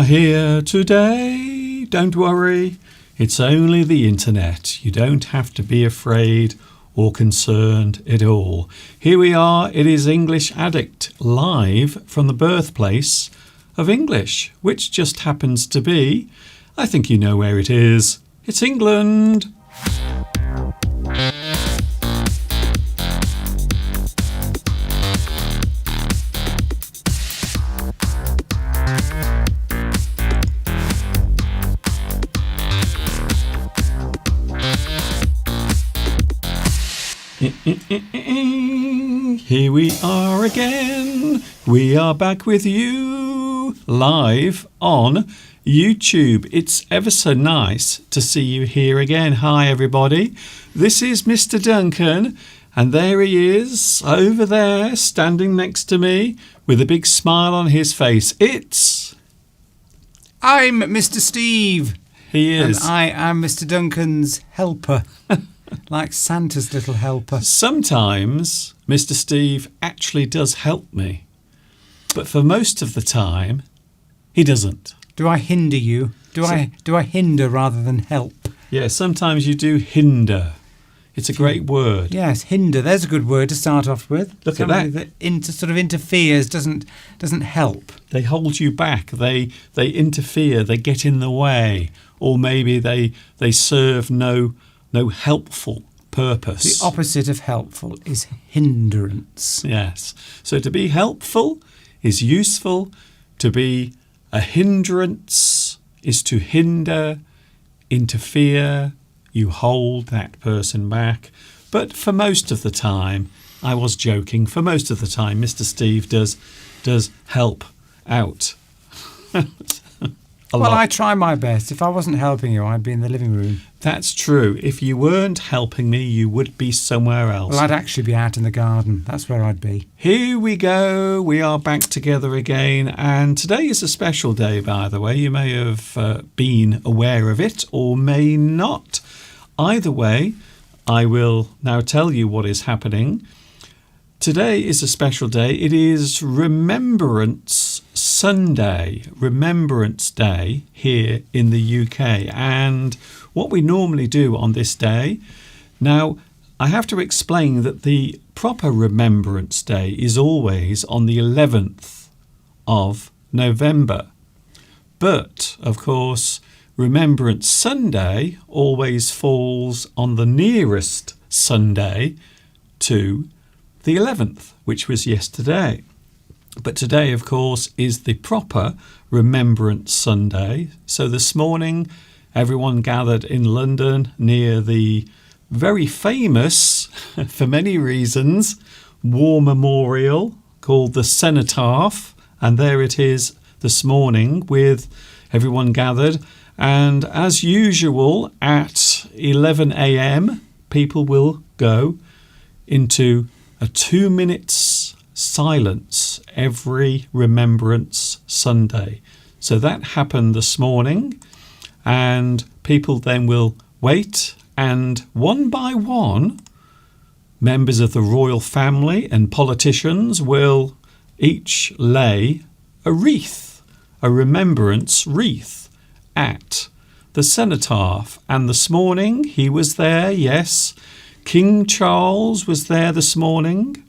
are here today. Don't worry, it's only the internet. You don't have to be afraid or concerned at all. Here we are. It is English Addict live from the birthplace of English, which just happens to be, I think you know where it is. It's England. Here we are again. We are back with you live on YouTube. It's ever so nice to see you here again. Hi everybody. This is Mr. Duncan, and there he is over there standing next to me with a big smile on his face. I'm Mr. Steve. He is. And I am Mr. Duncan's helper. Like Santa's little helper. Sometimes Mr. Steve actually does help me, but for most of the time, he doesn't. Do I hinder you? Do I hinder rather than help? Yeah, sometimes you do hinder. It's a great word. Yes, hinder. There's a good word to start off with. Look at that. Sort of interferes, doesn't help. They hold you back. They interfere. They get in the way, or maybe they serve no helpful purpose. The opposite of helpful is hindrance. Yes. So to be helpful is useful. To be a hindrance is to hinder, interfere. You hold that person back. But for most of the time, I was joking, for most of the time, Mr. Steve does help out. Well, I try my best. If I wasn't helping you, I'd be in the living room. That's true. If you weren't helping me, you would be somewhere else. Well, I'd actually be out in the garden. That's where I'd be. Here we go. We are back together again. And today is a special day, by the way. You may have been aware of it or may not. Either way, I will now tell you what is happening. Today is a special day. It is Remembrance Sunday, Remembrance Day here in the UK. And what we normally do on this day, now I have to explain that the proper Remembrance Day is always on the 11th of November. But, of course, Remembrance Sunday always falls on the nearest Sunday to the 11th, which was yesterday. But today, of course, is the proper Remembrance Sunday. So this morning, everyone gathered in London near the very famous, for many reasons, war memorial called the Cenotaph. And there it is this morning with everyone gathered. And as usual, at 11 a.m., people will go into a 2 minutes silence every Remembrance Sunday. So that happened this morning, and people then will wait, and one by one, members of the royal family and politicians will each lay a wreath, a remembrance wreath at the Cenotaph. And this morning he was there, yes, King Charles was there this morning,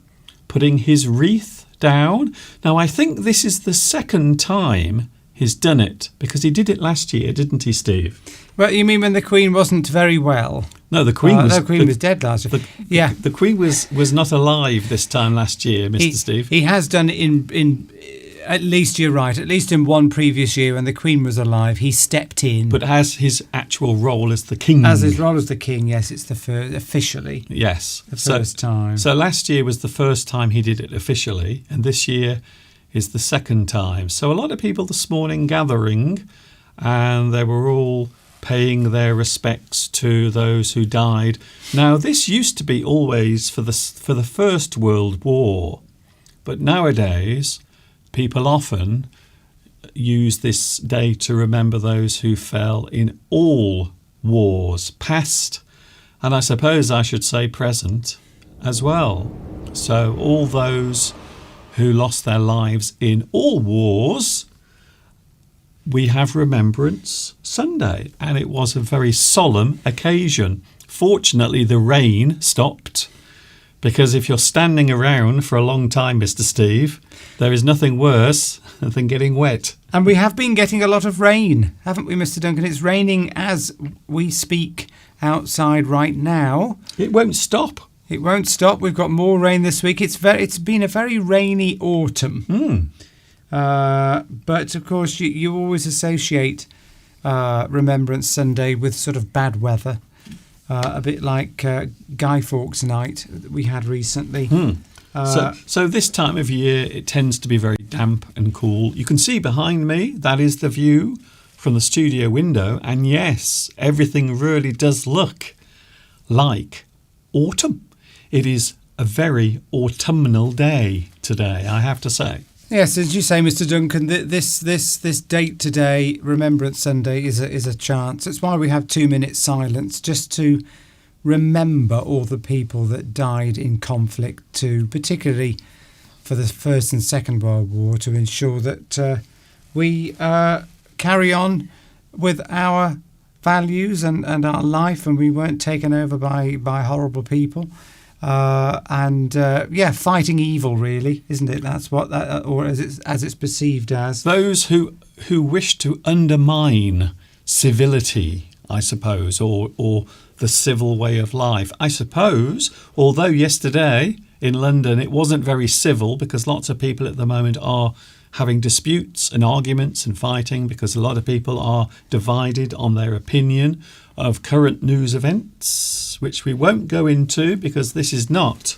putting his wreath down. Now, I think this is the second time he's done it, because he did it last year, didn't he, Steve? Well, you mean when the Queen wasn't very well? No, the Queen was dead last year. The Queen was not alive this time last year, Mr. Steve. He has done it in at least, you're right, at least in one previous year when the Queen was alive, he stepped in. But as his actual role as the king. As his role as the king, yes, it's the first, officially. Yes. The first time. So last year was the first time he did it officially, and this year is the second time. So a lot of people this morning gathering, and they were all paying their respects to those who died. Now, this used to be always for the First World War, but nowadays people often use this day to remember those who fell in all wars, past, and I suppose I should say present as well. So all those who lost their lives in all wars, we have Remembrance Sunday, and it was a very solemn occasion. Fortunately, the rain stopped, because if you're standing around for a long time, Mr. Steve, there is nothing worse than getting wet. And we have been getting a lot of rain, haven't we, Mr. Duncan? It's raining as we speak outside right now. It won't stop. It won't stop. We've got more rain this week. It's been a very rainy autumn. But of course, you always associate Remembrance Sunday with sort of bad weather, a bit like Guy Fawkes Night that we had recently. So this time of year, it tends to be very damp and cool. You can see behind me, that is the view from the studio window. And yes, everything really does look like autumn. It is a very autumnal day today, I have to say. Yes, as you say, Mr. Duncan, this date today, Remembrance Sunday, is a chance. It's why we have 2 minutes silence, just to remember all the people that died in conflict, particularly for the First and Second World War, to ensure that we carry on with our values and our life, and we weren't taken over by horrible people. Fighting evil, really, isn't it? That's what or as it's perceived as. Those who wish to undermine civility, I suppose, or the civil way of life. I suppose, although yesterday in London it wasn't very civil, because lots of people at the moment are having disputes and arguments and fighting, because a lot of people are divided on their opinion of current news events, which we won't go into because this is not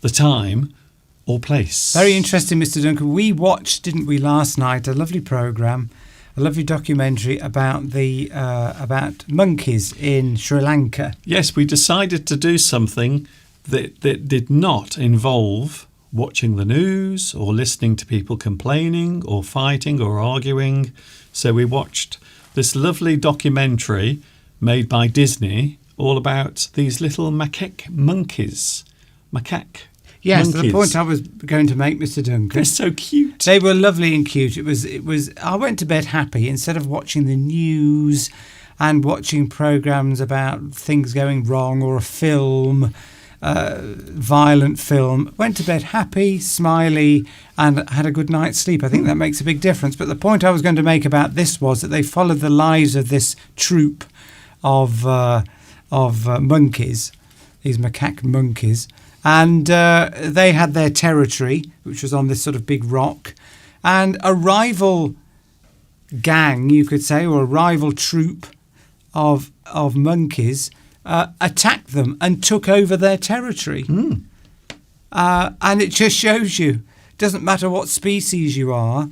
the time or place. Very interesting, Mr. Duncan. We watched, didn't we, last night, a lovely programme, a lovely documentary about about monkeys in Sri Lanka. Yes, we decided to do something that did not involve watching the news or listening to people complaining or fighting or arguing. So we watched this lovely documentary made by Disney, all about these little macaque monkeys. Yes, monkeys. The point I was going to make, Mr. Duncan. They're so cute. They were lovely and cute. It was. I went to bed happy instead of watching the news and watching programmes about things going wrong or a film, violent film. Went to bed happy, smiley, and had a good night's sleep. I think that makes a big difference. But the point I was going to make about this was that they followed the lives of this troupe of monkeys, these macaque monkeys, and they had their territory, which was on this sort of big rock, and a rival gang, you could say, or a rival troop of monkeys attacked them and took over their territory. And it just shows you, it doesn't matter what species you are,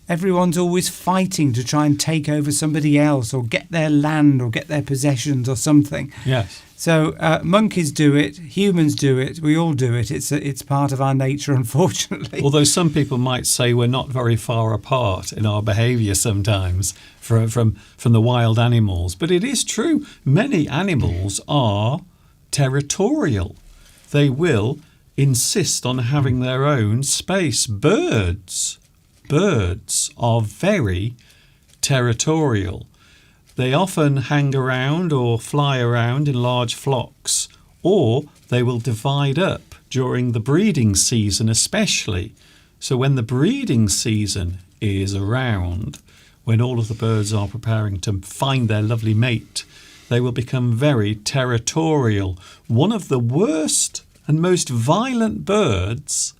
everyone's always fighting to try and take over somebody else or get their land or get their possessions or something. Yes. So monkeys do it, humans do it, we all do it. It's part of our nature, unfortunately. Although some people might say we're not very far apart in our behaviour sometimes from the wild animals. But it is true, many animals are territorial. They will insist on having their own space. Birds are very territorial. They often hang around or fly around in large flocks, or they will divide up during the breeding season especially. So when the breeding season is around, when all of the birds are preparing to find their lovely mate, they will become very territorial. One of the worst and most violent birds,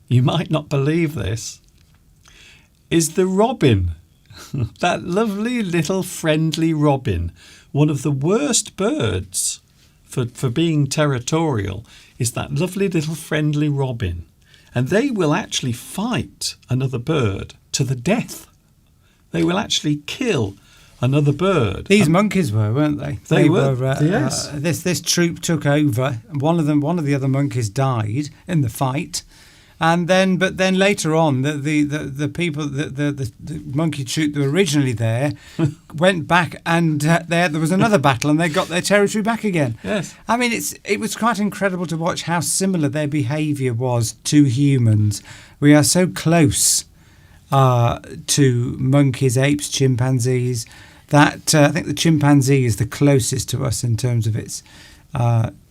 you might not believe this, is the robin. That lovely little friendly robin. One of the worst birds for being territorial is that lovely little friendly robin. And they will actually fight another bird to the death. They will actually kill another bird. These monkeys weren't they? They were. Yes. This troop took over. One of the other monkeys died in the fight. And then, but then later on, the people, the monkey troop that were originally there, went back, and there was another battle, and they got their territory back again. Yes, I mean it was quite incredible to watch how similar their behaviour was to humans. We are so close, to monkeys, apes, chimpanzees. That I think the chimpanzee is the closest to us in terms of its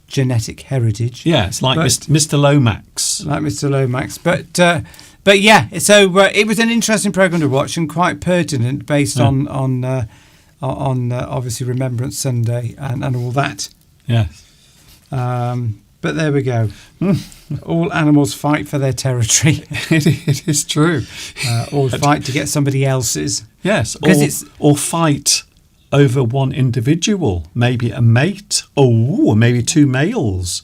genetic heritage. Yeah, it's like Mr. Lomax. Like Mr. Lomax. But yeah, so it was an interesting programme to watch and quite pertinent based on obviously Remembrance Sunday and all that. Yes. But there we go. All animals fight for their territory. It is true. Or fight to get somebody else's. Yes, or fight over one individual, maybe a mate, or maybe two males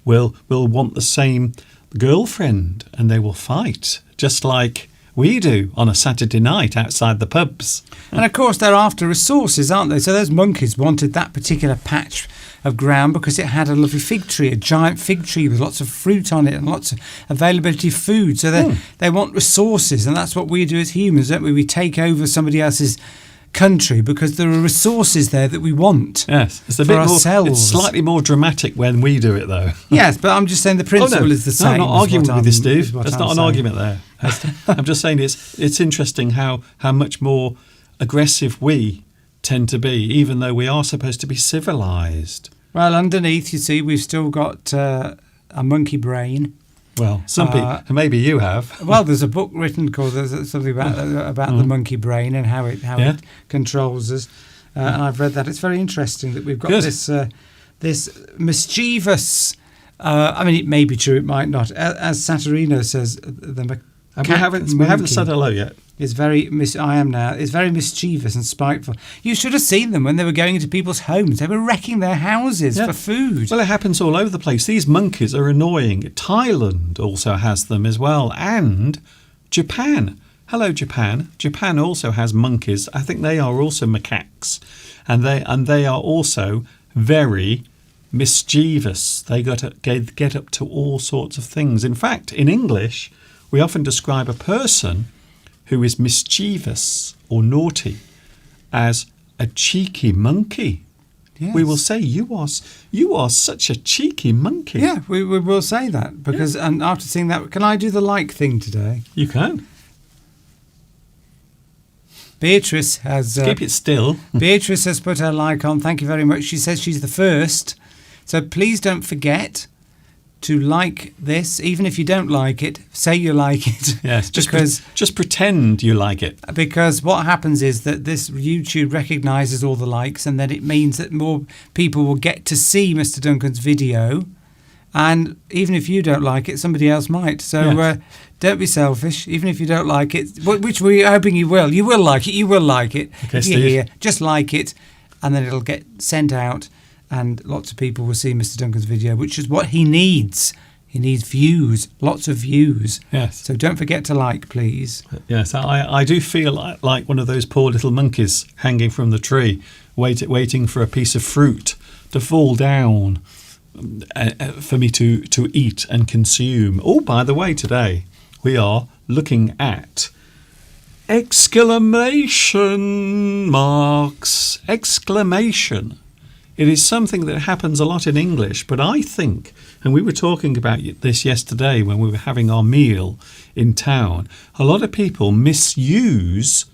will want the same girlfriend and they will fight, just like we do on a Saturday night outside the pubs. And of course they're after resources, aren't they? So those monkeys wanted that particular patch of ground because it had a lovely fig tree, a giant fig tree with lots of fruit on it and lots of availability of food. So they want resources, and that's what we do as humans, don't we? We take over somebody else's country because there are resources there that we want. Yes, it's a for bit ourselves. more. It's slightly more dramatic when we do it, though. Yes, but I'm just saying the principle is the same. No, I'm not arguing with you, Steve. That's not an argument there. I'm just saying it's interesting how much more aggressive we tend to be, even though we are supposed to be civilised. Well, underneath, you see, we've still got a monkey brain. Well, some people, maybe you have. Well, there's a book written called something about the monkey brain and how it controls us, and I've read that. It's very interesting that we've got this mischievous. I mean, it may be true, it might not. As Saturino says, we haven't said hello yet. It's very I am now. It's very mischievous and spiteful. You should have seen them when they were going into people's homes. They were wrecking their houses for food. Well, it happens all over the place. These monkeys are annoying. Thailand also has them as well, and Japan. Hello, Japan. Japan also has monkeys. I think they are also macaques, and they are also very mischievous. They get up to all sorts of things. In fact, in English, we often describe a person who is mischievous or naughty as a cheeky monkey. Yes. We will say, you are such a cheeky monkey. Yeah, we will say that because and after seeing that, can I do the like thing today? You can. Beatrice has... keep it still. Beatrice has put her like on. Thank you very much. She says she's the first. So please don't forget to like this, even if you don't like it, say you like it. Yes, just pretend you like it. Because what happens is that this YouTube recognises all the likes, and then it means that more people will get to see Mr. Duncan's video, and even if you don't like it, somebody else might. So don't be selfish, even if you don't like it, which we're hoping you will. You will like it. You will like it. Okay, if you're here, just like it, and then it'll get sent out. And lots of people will see Mr. Duncan's video, which is what he needs. He needs views, lots of views. Yes. So don't forget to like, please. Yes, I do feel like one of those poor little monkeys hanging from the tree, waiting for a piece of fruit to fall down for me to eat and consume. Oh, by the way, today we are looking at exclamation marks. Exclamation. It is something that happens a lot in English, but I think, and we were talking about this yesterday when we were having our meal in town, a lot of people misuse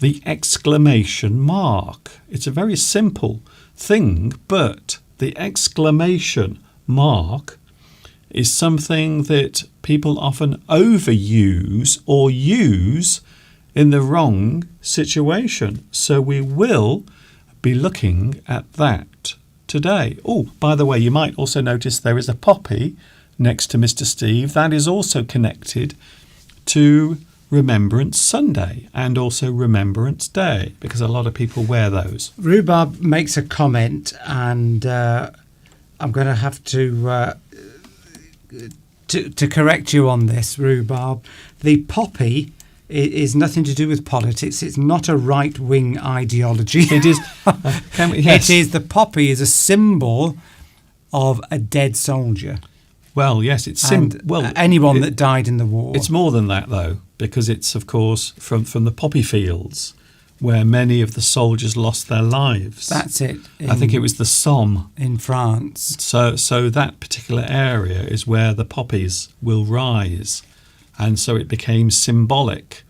the exclamation mark. It's a very simple thing, but the exclamation mark is something that people often overuse or use in the wrong situation. So we will be looking at that today. Oh, by the way, you might also notice there is a poppy next to Mr. Steve. That is also connected to Remembrance Sunday and also Remembrance Day, because a lot of people wear those. Rhubarb makes a comment, and I'm going to have to correct you on this, Rhubarb. The poppy is nothing to do with politics. It's not a right-wing ideology. It is. Yes. It is. The poppy is a symbol of a dead soldier. Well, yes, it's anyone that died in the war. It's more than that, though, because it's, of course, from the poppy fields where many of the soldiers lost their lives. That's it. I think it was the Somme in France. So that particular area is where the poppies will rise. And so it became symbolic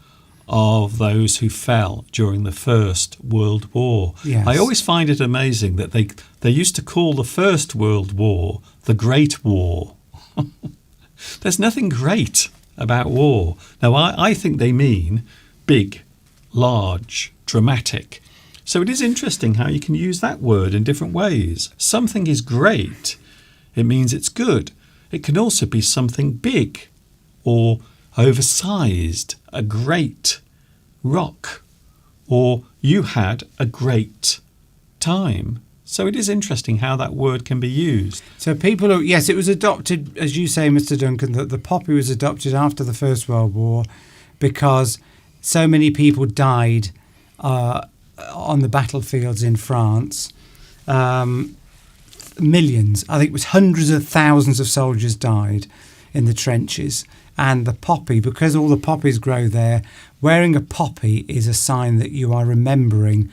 of those who fell during the First World War. Yes. I always find it amazing that they used to call the First World War the Great War. There's nothing great about war. Now, I think they mean big, large, dramatic. So it is interesting how you can use that word in different ways. Something is great. It means it's good. It can also be something big or oversized, a great rock, or you had a great time. So it is interesting how that word can be used. So yes, it was adopted, as you say, Mr. Duncan, that the poppy was adopted after the First World War because so many people died on the battlefields in France. Millions, I think it was hundreds of thousands of soldiers died in the trenches. And the poppy, because all the poppies grow there, wearing a poppy is a sign that you are remembering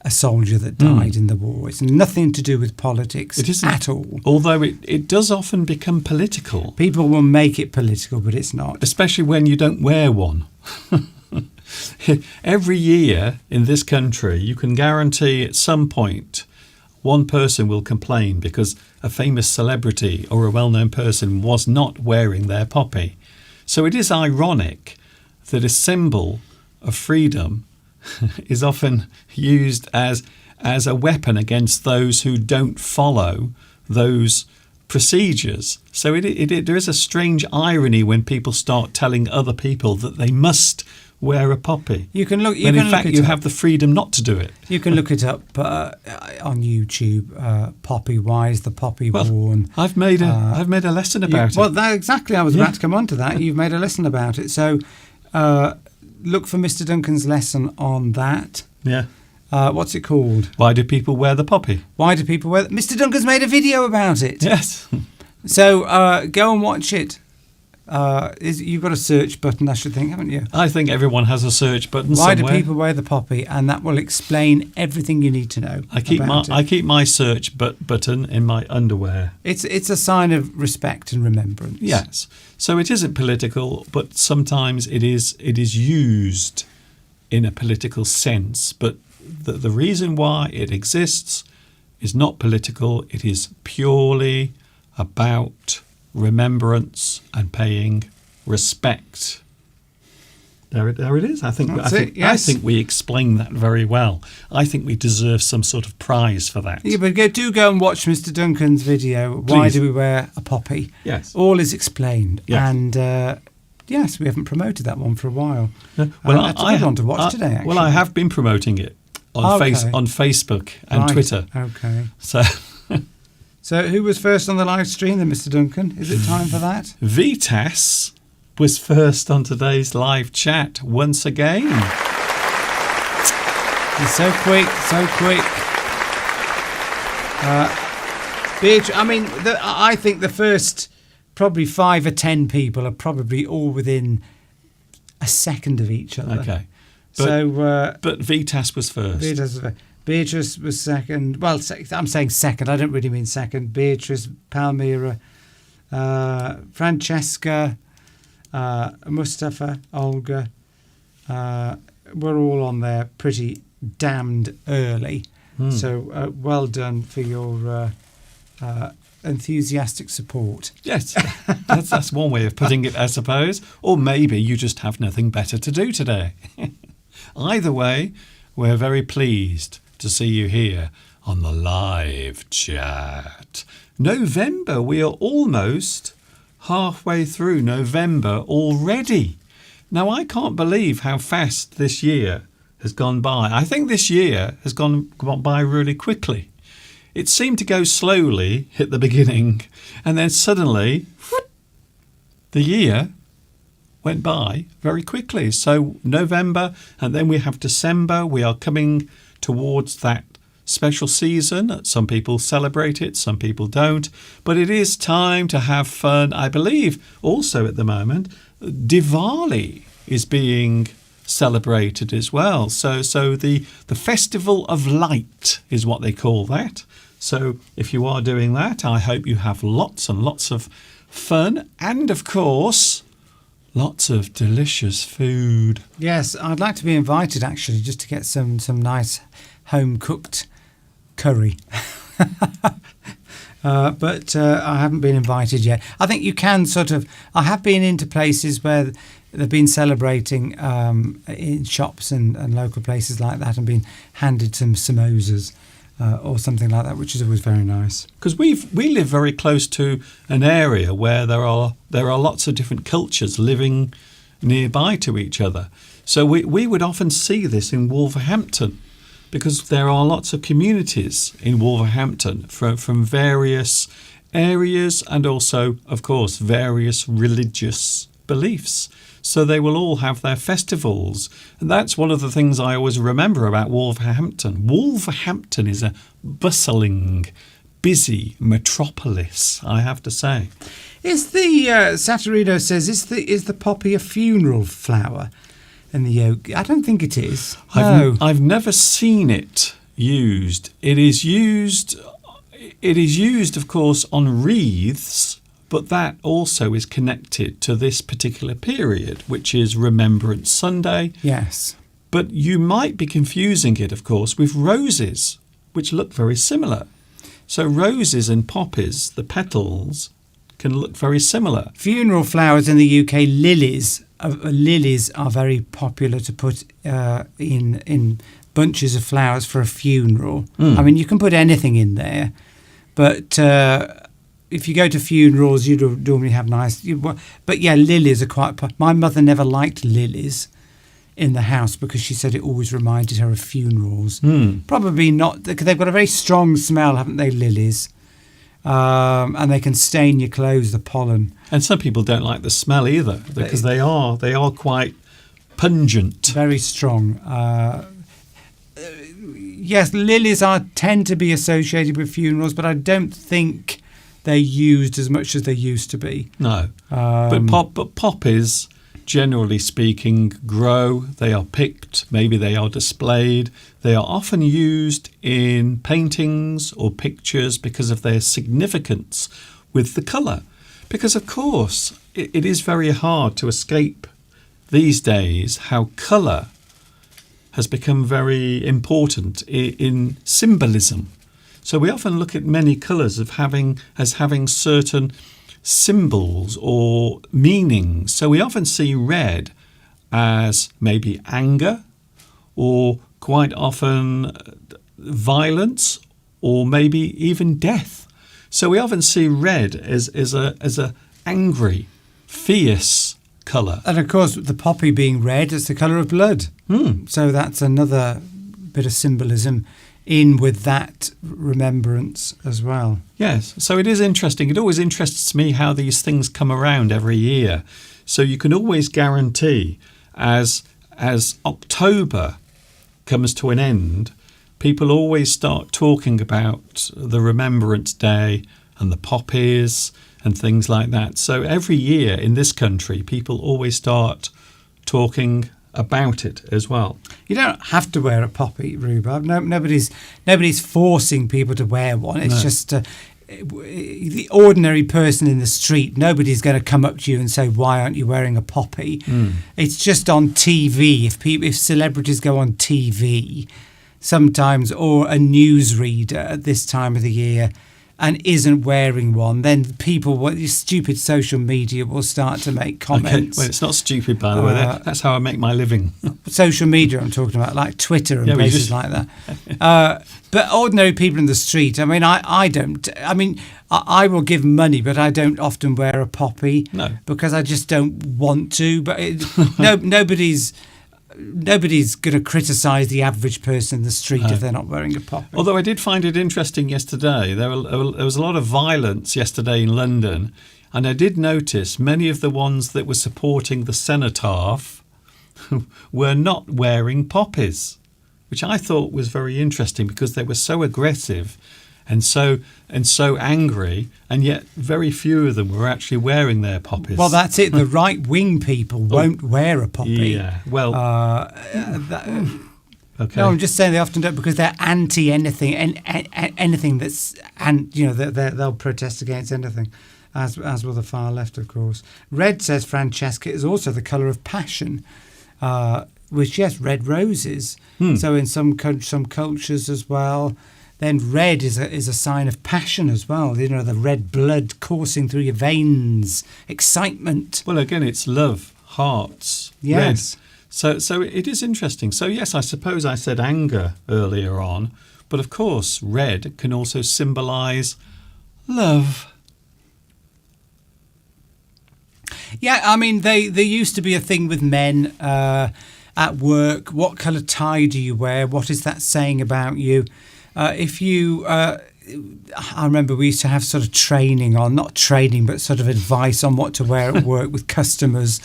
a soldier that died in the war. It's nothing to do with politics at all. Although it does often become political. People will make it political, but it's not. Especially when you don't wear one. Every year in this country, you can guarantee at some point one person will complain because a famous celebrity or a well-known person was not wearing their poppy. So it is ironic that a symbol of freedom is often used as a weapon against those who don't follow those procedures. So there is a strange irony when people start telling other people that they must wear a poppy. You can look. When in fact you have the freedom not to do it. You can look it up on YouTube. Poppy. Why is the poppy worn? I've made a lesson about it. Well, exactly. I was about to come on to that. You've made a lesson about it. So look for Mr. Duncan's lesson on that. Yeah. What's it called? Why do people wear the poppy? Why do people wear? Mr. Duncan's made a video about it. Yes. So go and watch it. You've got a search button, I should think, haven't you? I think everyone has a search button Why somewhere. do people wear the poppy? And that will explain everything you need to know. I keep my search button in my underwear. It's a sign of respect and remembrance. Yes. So it isn't political, but sometimes it is used in a political sense. But the reason why it exists is not political. It is purely about remembrance and paying respect. There it is. I think we explained that very well. I think we deserve some sort of prize for that. Yeah, but go and watch Mr. Duncan's video. Please. Why do we wear a poppy? Yes. All is explained. Yes. And yes, we haven't promoted that one for a while. Well, that's a good one to watch today, actually. Well, I have been promoting it on Facebook and Twitter. Okay. So who was first on the live stream then, Mr. Duncan? Is it time for that? Vitas was first on today's live chat once again. He's so quick. I think the first probably 5 or 10 people are probably all within a second of each other. Okay. But Vitas was first. Beatrice was second. Well, I'm saying second. I don't really mean second. Beatrice, Palmyra, Francesca, Mustafa, Olga. We're all on there pretty damned early. So well done for your enthusiastic support. Yes, that's one way of putting it, I suppose. Or maybe you just have nothing better to do today. Either way, we're very pleased to see you here on the live chat. November, we are almost halfway through November already. Now, I can't believe how fast this year has gone by. I think this year has gone by really quickly. It seemed to go slowly at the beginning, and then suddenly the year went by very quickly. So November, and then we have December. We are coming towards that special season. Some people celebrate it, some people don't. But it is time to have fun. I believe also at the moment, Diwali is being celebrated as well. So the Festival of Light is what they call that. So if you are doing that, I hope you have lots and lots of fun. And of course, Lots of delicious food. Yes, I'd like to be invited actually, just to get some nice home cooked curry. But I haven't been invited yet. I think you can I have been into places where they've been celebrating in shops and local places like that, and been handed some samosas or something like that, which is always very nice. Because we live very close to an area where there are lots of different cultures living nearby to each other. So we would often see this in Wolverhampton, because there are lots of communities in Wolverhampton from various areas, and also, of course, various religious beliefs. So they will all have their festivals. And that's one of the things I always remember about Wolverhampton. Wolverhampton is a bustling, busy metropolis, I have to say. Is the Saturino says, is the poppy a funeral flower in the UK? I don't think it is. No. I've never seen it used. It is used, of course, on wreaths, but that also is connected to this particular period, which is Remembrance Sunday. Yes. But you might be confusing it, of course, with roses, which look very similar. So roses and poppies, the petals, can look very similar. Funeral flowers in the UK, lilies are very popular to put in bunches of flowers for a funeral. I mean, you can put anything in there, but if you go to funerals, you normally have nice. But yeah, lilies are quite. My mother never liked lilies in the house because she said it always reminded her of funerals. Probably not, because they've got a very strong smell, haven't they, lilies? And they can stain your clothes, the pollen. And some people don't like the smell either, because they are quite pungent. Very strong. Yes, lilies tend to be associated with funerals, but I don't think they're used as much as they used to be. No, but poppies, generally speaking, grow. They are picked. Maybe they are displayed. They are often used in paintings or pictures because of their significance with the colour. Because, of course, it is very hard to escape these days how colour has become very important in symbolism. So we often look at many colours as having certain symbols or meanings. So we often see red as maybe anger, or quite often violence, or maybe even death. So we often see red as a angry, fierce colour. And of course, the poppy being red is the colour of blood. So that's another bit of symbolism in with that remembrance as well. Yes, so it is interesting. It always interests me how these things come around every year. So you can always guarantee as October comes to an end, people always start talking about the Remembrance Day and the poppies and things like that. So every year in this country, people always start talking about it as well. You don't have to wear a poppy, Rhubarb. No, nobody's forcing people to wear one. It's just the ordinary person in the street. Nobody's going to come up to you and say, "Why aren't you wearing a poppy?" It's just on TV. If celebrities go on TV sometimes, or a newsreader at this time of the year, and isn't wearing one, then stupid social media will start to make comments. Okay. Well, it's not stupid, by the way. That's how I make my living. Social media I'm talking about, like Twitter and places like that. But ordinary people in the street, I mean, I don't. I mean, I will give money, but I don't often wear a poppy. No. Because I just don't want to. But nobody's going to criticise the average person in the street if they're not wearing a poppy. Although I did find it interesting yesterday. There was a lot of violence yesterday in London, and I did notice many of the ones that were supporting the cenotaph were not wearing poppies, which I thought was very interesting because they were so aggressive and so angry, and yet very few of them were actually wearing their poppies. Well, that's it. The right-wing people won't wear a poppy. Yeah, well... okay. No, I'm just saying they often don't, because they're anti anything, anything that's, and they'll protest against anything. as will the far left, of course. Red, says Francesca, is also the colour of passion, which, yes, red roses. So in some cultures as well, then red is a sign of passion as well. You know, the red blood coursing through your veins, excitement. Well, again, it's love, hearts, Yes. red. So it is interesting. So, yes, I suppose I said anger earlier on, but of course, red can also symbolise love. Yeah, I mean, there used to be a thing with men at work. What colour tie do you wear? What is that saying about you? If you... I remember we used to have sort of training on, not training, but sort of advice on what to wear at work with customers.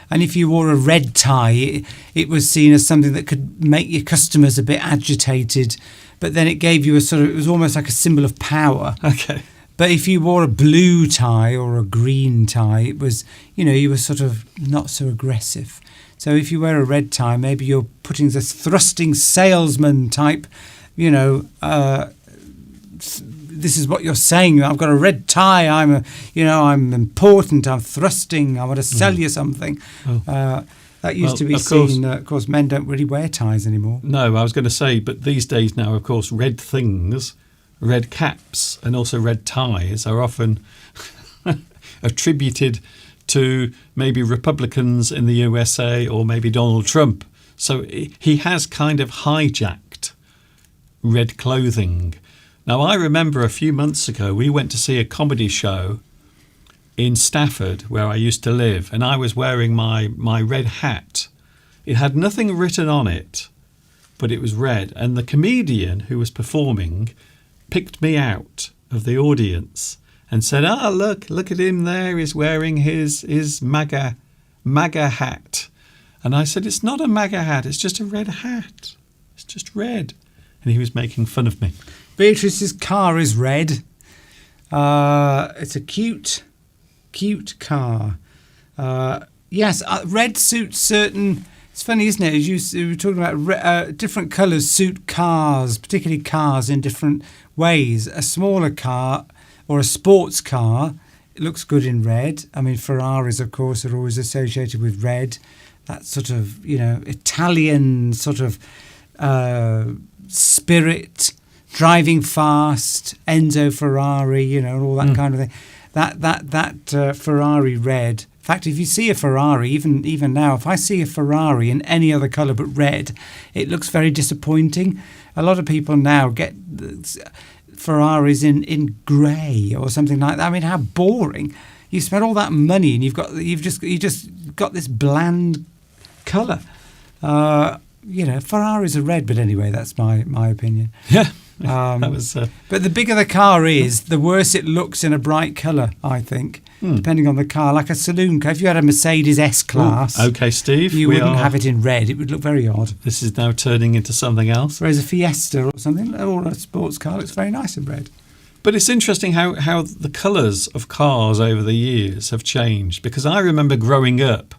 And if you wore a red tie, it was seen as something that could make your customers a bit agitated. But then it gave you it was almost like a symbol of power. Okay. But if you wore a blue tie or a green tie, it was, you were sort of not so aggressive. So if you wear a red tie, maybe you're putting this thrusting salesman type, this is what you're saying. I've got a red tie. I'm important. I'm thrusting. I want to sell you something. Oh. That used to be of course. seen. Of course, men don't really wear ties anymore. No, I was going to say, but these days now, of course, red things, red caps, and also red ties are often attributed to maybe Republicans in the USA or maybe Donald Trump. So he has kind of hijacked red clothing. Now, I remember a few months ago, we went to see a comedy show in Stafford, where I used to live, and I was wearing my red hat. It had nothing written on it, but it was red. And the comedian who was performing picked me out of the audience and said, look at him there. He's wearing his MAGA hat. And I said, it's not a MAGA hat. It's just a red hat. It's just red. And he was making fun of me. Beatrice's car is red. It's a cute car. Yes, red suits certain... It's funny, isn't it? As you were talking about different colours suit cars, particularly cars in different ways. A smaller car or a sports car, it looks good in red. I mean, Ferraris, of course, are always associated with red. That sort of, Italian sort of spirit, driving fast, Enzo Ferrari, all that kind of thing. That Ferrari red. In fact, if you see a Ferrari, even now, if I see a Ferrari in any other colour but red, it looks very disappointing. A lot of people now get Ferraris in grey or something like that. I mean, how boring! You spent all that money and you've just got this bland colour. Ferraris are red, but anyway, that's my opinion. Yeah. That was, but the bigger the car is, the worse it looks in a bright colour, I think, depending on the car. Like a saloon car. If you had a Mercedes S-Class, okay, Steve, you wouldn't have it in red. It would look very odd. This is now turning into something else. Whereas a Fiesta or something, or a sports car, looks very nice in red. But it's interesting how the colours of cars over the years have changed. Because I remember growing up,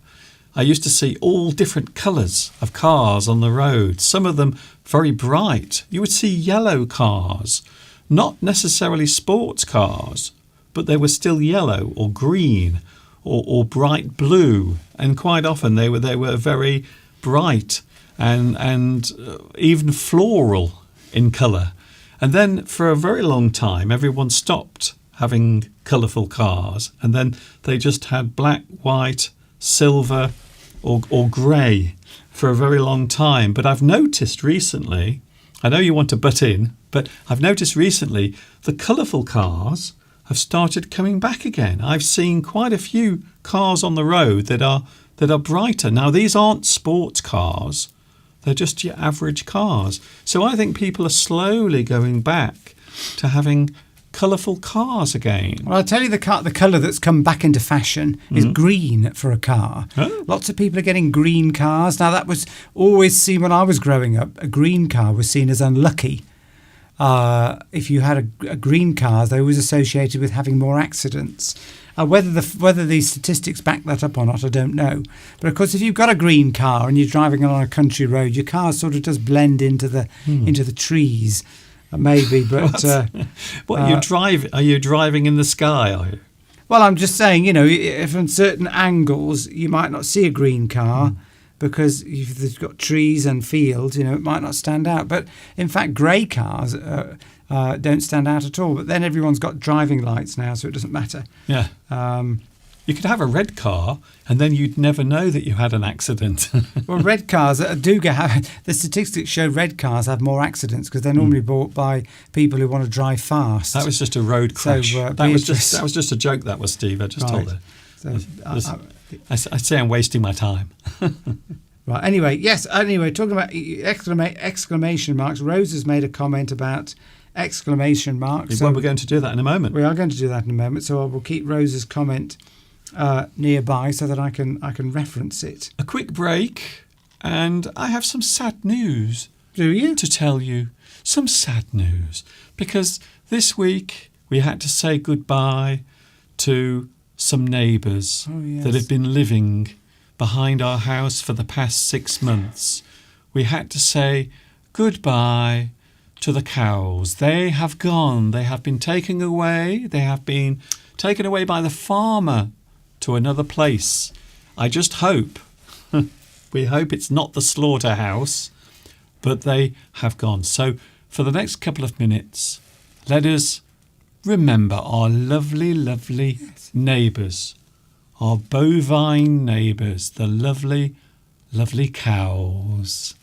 I used to see all different colours of cars on the road, some of them very bright. You would see yellow cars, not necessarily sports cars, but they were still yellow or green or bright blue. And quite often they were very bright and even floral in colour. And then for a very long time, everyone stopped having colourful cars. And then they just had black, white, silver or grey for a very long time. But I've noticed recently, I know you want to butt in, but I've noticed recently the colourful cars have started coming back again. I've seen quite a few cars on the road that are brighter. Now, these aren't sports cars. They're just your average cars. So I think people are slowly going back to having colourful cars again. Well, I'll tell you the colour that's come back into fashion is green for a car. Oh. Lots of people are getting green cars. Now, that was always seen when I was growing up. A green car was seen as unlucky. If you had a green car, they were always associated with having more accidents. Whether these statistics back that up or not, I don't know. But of course, if you've got a green car and you're driving along a country road, your car sort of does blend into the trees. Maybe, but what are you driving in the sky? Are you? Well, I'm just saying, if from certain angles you might not see a green car because if they've got trees and fields, it might not stand out. But in fact, grey cars don't stand out at all. But then everyone's got driving lights now, so it doesn't matter. Yeah. You could have a red car and then you'd never know that you had an accident. Well, red cars the statistics show red cars have more accidents because they're normally bought by people who want to drive fast. That was just a road crash. So, that was just a joke. That was Steve. I just told her. So, I say I'm wasting my time. Right. Anyway, talking about exclamation marks. Rose has made a comment about exclamation marks. Well, we're going to do that in a moment. We are going to do that in a moment. So I will keep Rose's comment nearby so that I can reference it. A quick break, and I have some sad news. Do you? To tell you some sad news, because this week we had to say goodbye to some neighbours that had been living behind our house for the past 6 months. We had to say goodbye to the cows. They have gone. They have been taken away. They have been taken away by the farmer to another place. I just hope, we hope it's not the slaughterhouse, but they have gone. So for the next couple of minutes, let us remember our lovely, lovely neighbours, our bovine neighbours, the lovely, lovely cows.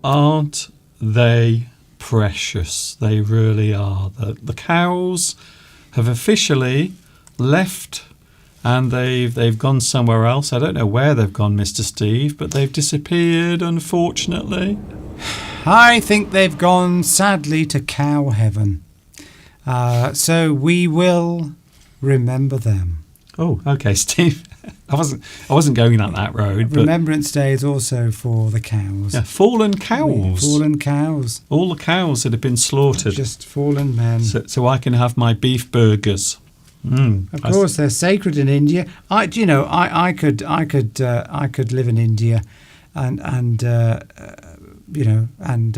Aren't they precious? They really are. The cows have officially left and they've gone somewhere else. I don't know where they've gone, Mr. Steve, but they've disappeared, unfortunately. I think they've gone, sadly, to cow heaven. So we will remember them. Oh, okay, Steve. I wasn't going down that road. But Remembrance Day is also for the cows. yeah, fallen cows. Fallen cows. All the cows that have been slaughtered. Just fallen men. So I can have my beef burgers. Of course, they're sacred in India. I could live in India, and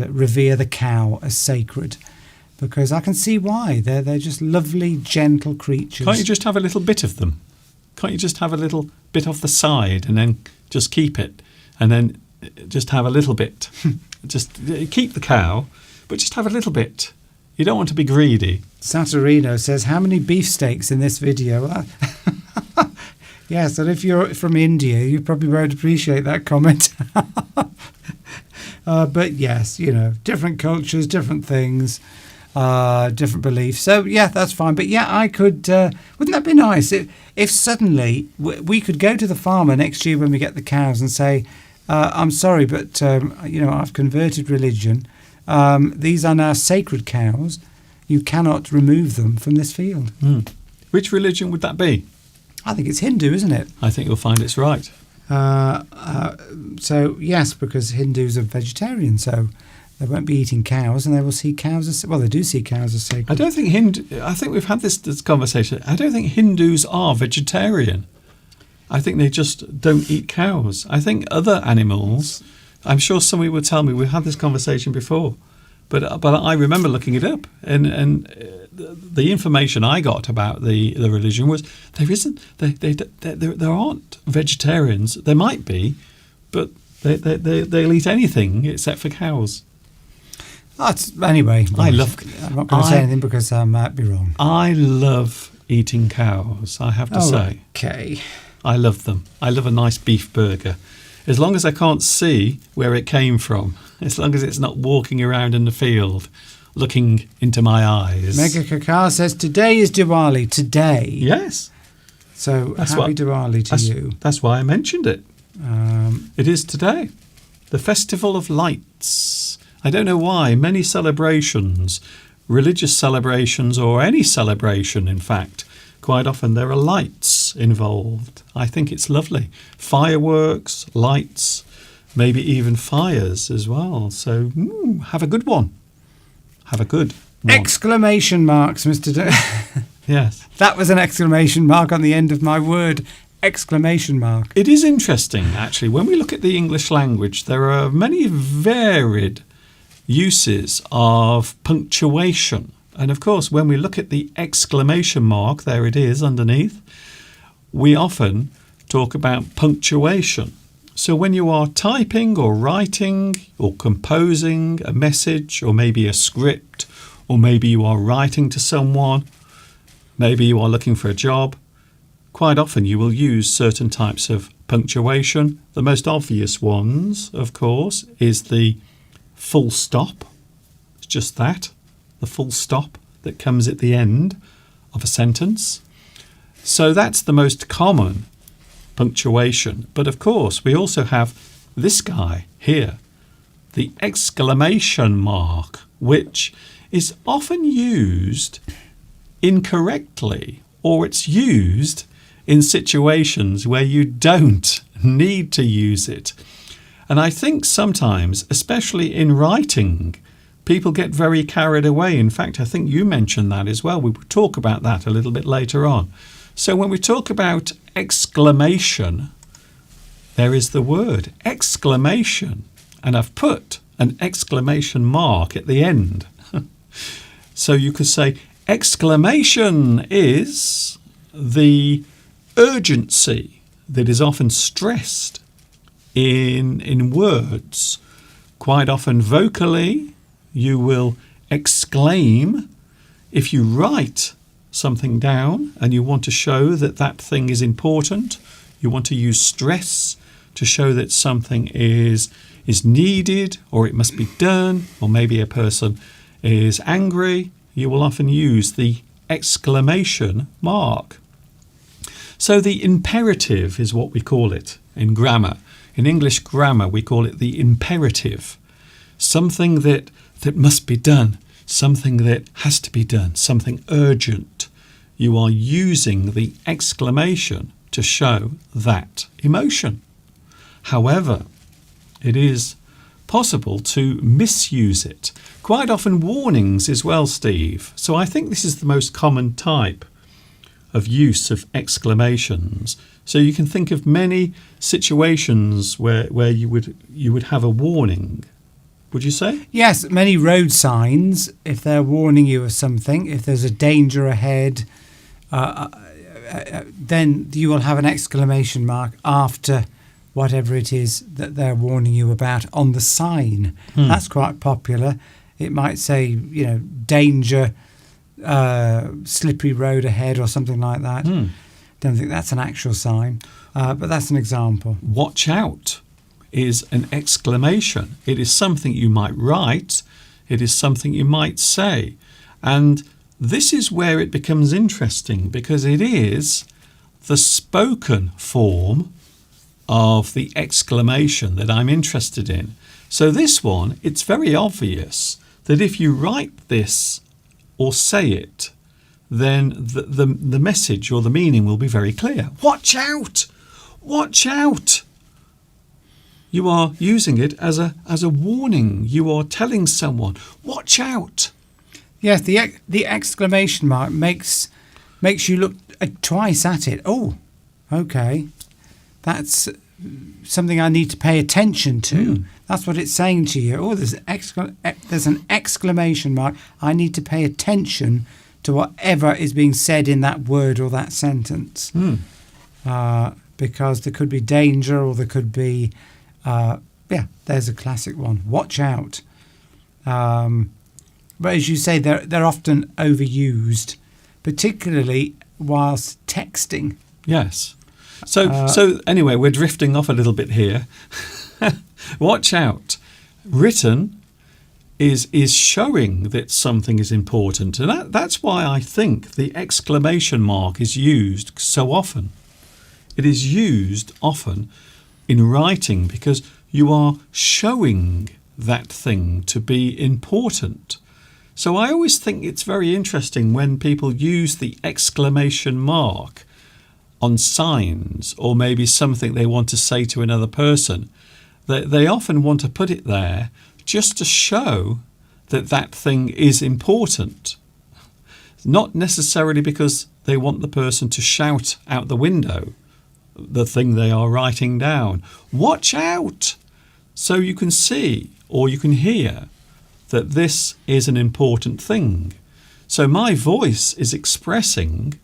revere the cow as sacred, because I can see why. They're just lovely, gentle creatures. Can't you just have a little bit of them? Can't you just have a little bit off the side and then just keep it, and then just have a little bit? Just keep the cow, but just have a little bit You don't want to be greedy. Saturino says, how many beefsteaks in this video? Yes, and if you're from India, you probably won't appreciate that comment. But yes, different cultures, different things, different beliefs. So, yeah, that's fine. But, yeah, I could... wouldn't that be nice if suddenly we could go to the farmer next year when we get the cows and say, I'm sorry, but, I've converted religion. These are now sacred cows. You cannot remove them from this field. Which religion would that be? I think it's Hindu, isn't it? I think you'll find it's right. So, yes, because Hindus are vegetarian, so they won't be eating cows, and they will see cows as... Well, they do see cows as sacred. I think we've had this conversation. I don't think Hindus are vegetarian. I think they just don't eat cows. I think other animals... I'm sure somebody will tell me we've had this conversation before, but I remember looking it up, and the information I got about the religion was there aren't vegetarians. There might be, but they'll eat anything except for cows. Anyway, I'm not going to say anything because I might be wrong. I love eating cows, I have to say. Okay. I love them. I love a nice beef burger. As long as I can't see where it came from, as long as it's not walking around in the field looking into my eyes. Mega Kakar says, today is Diwali. Today. Yes. So happy Diwali to you. That's why I mentioned it. It is today. The Festival of Lights. I don't know why. Many celebrations, religious celebrations or any celebration, in fact, quite often there are lights involved. I think it's lovely. Fireworks, lights, maybe even fires as well. So have a good one. Have a good one. Exclamation marks, Mr. Yes. That was an exclamation mark on the end of my word. Exclamation mark. It is interesting, actually. When we look at the English language, there are many varied uses of punctuation. And of course, when we look at the exclamation mark, there it is underneath, we often talk about punctuation. So when you are typing or writing or composing a message or maybe a script, or maybe you are writing to someone, maybe you are looking for a job, quite often you will use certain types of punctuation. The most obvious ones, of course, is the full stop. It's just that. The full stop that comes at the end of a sentence. So that's the most common punctuation. But of course, we also have this guy here, the exclamation mark, which is often used incorrectly, or it's used in situations where you don't need to use it. And I think sometimes, especially in writing, people get very carried away. In fact, I think you mentioned that as well. We will talk about that a little bit later on. So when we talk about exclamation, there is the word exclamation. And I've put an exclamation mark at the end. So you could say exclamation is the urgency that is often stressed in words. Quite often vocally, you will exclaim. If you write something down and you want to show that that thing is important, you want to use stress to show that something is needed or it must be done, or maybe a person is angry, you will often use the exclamation mark. So the imperative is what we call it in grammar. In English grammar, we call it the imperative. Something that must be done, something that has to be done, something urgent. You are using the exclamation to show that emotion. However, it is possible to misuse it. Quite often warnings as well, Steve. So I think this is the most common type of use of exclamations. So you can think of many situations where you would have a warning. Would you say? Yes, many road signs, if they're warning you of something, if there's a danger ahead, then you will have an exclamation mark after whatever it is that they're warning you about on the sign. That's quite popular. It might say, danger, slippery road ahead or something like that. Don't think that's an actual sign, but that's an example. Watch out is an exclamation. It is something you might write. It is something you might say. And this is where it becomes interesting, because it is the spoken form of the exclamation that I'm interested in. So this one, it's very obvious that if you write this or say it, then the message or the meaning will be very clear. Watch out! Watch out! You are using it as a warning. You are telling someone, watch out! Yes, the exclamation mark makes you look twice at it. Oh, okay. That's something I need to pay attention to. That's what it's saying to you. Oh, there's an exclamation mark. I need to pay attention to whatever is being said in that word or that sentence. Because there could be danger, or there could be, there's a classic one. Watch out. But as you say, they're often overused, particularly whilst texting. Yes. So anyway, we're drifting off a little bit here. Watch out. Written is showing that something is important. And that's why I think the exclamation mark is used so often. It is used often in writing because you are showing that thing to be important. So I always think it's very interesting when people use the exclamation mark on signs, or maybe something they want to say to another person. They often want to put it there just to show that that thing is important. Not necessarily because they want the person to shout out the window the thing they are writing down. Watch out! So you can see or you can hear that this is an important thing. So my voice is expressing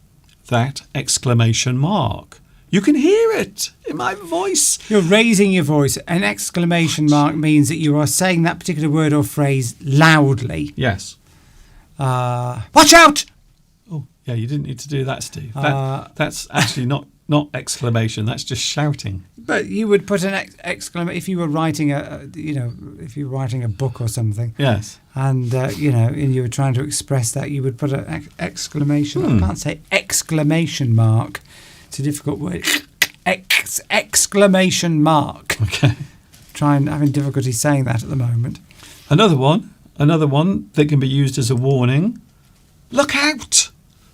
that exclamation mark. You can hear it in my voice. You're raising your voice. An exclamation mark means that you are saying that particular word or phrase loudly. Yes. Watch out! Oh, yeah, you didn't need to do that, Steve. That's actually not exclamation. That's just shouting. But you would put an exclamation if you were writing if you were writing a book or something. Yes. And and you were trying to express that, you would put an exclamation. I can't say exclamation mark. It's a difficult word. Exclamation mark. Okay. Having difficulty saying that at the moment. Another one that can be used as a warning. Look out!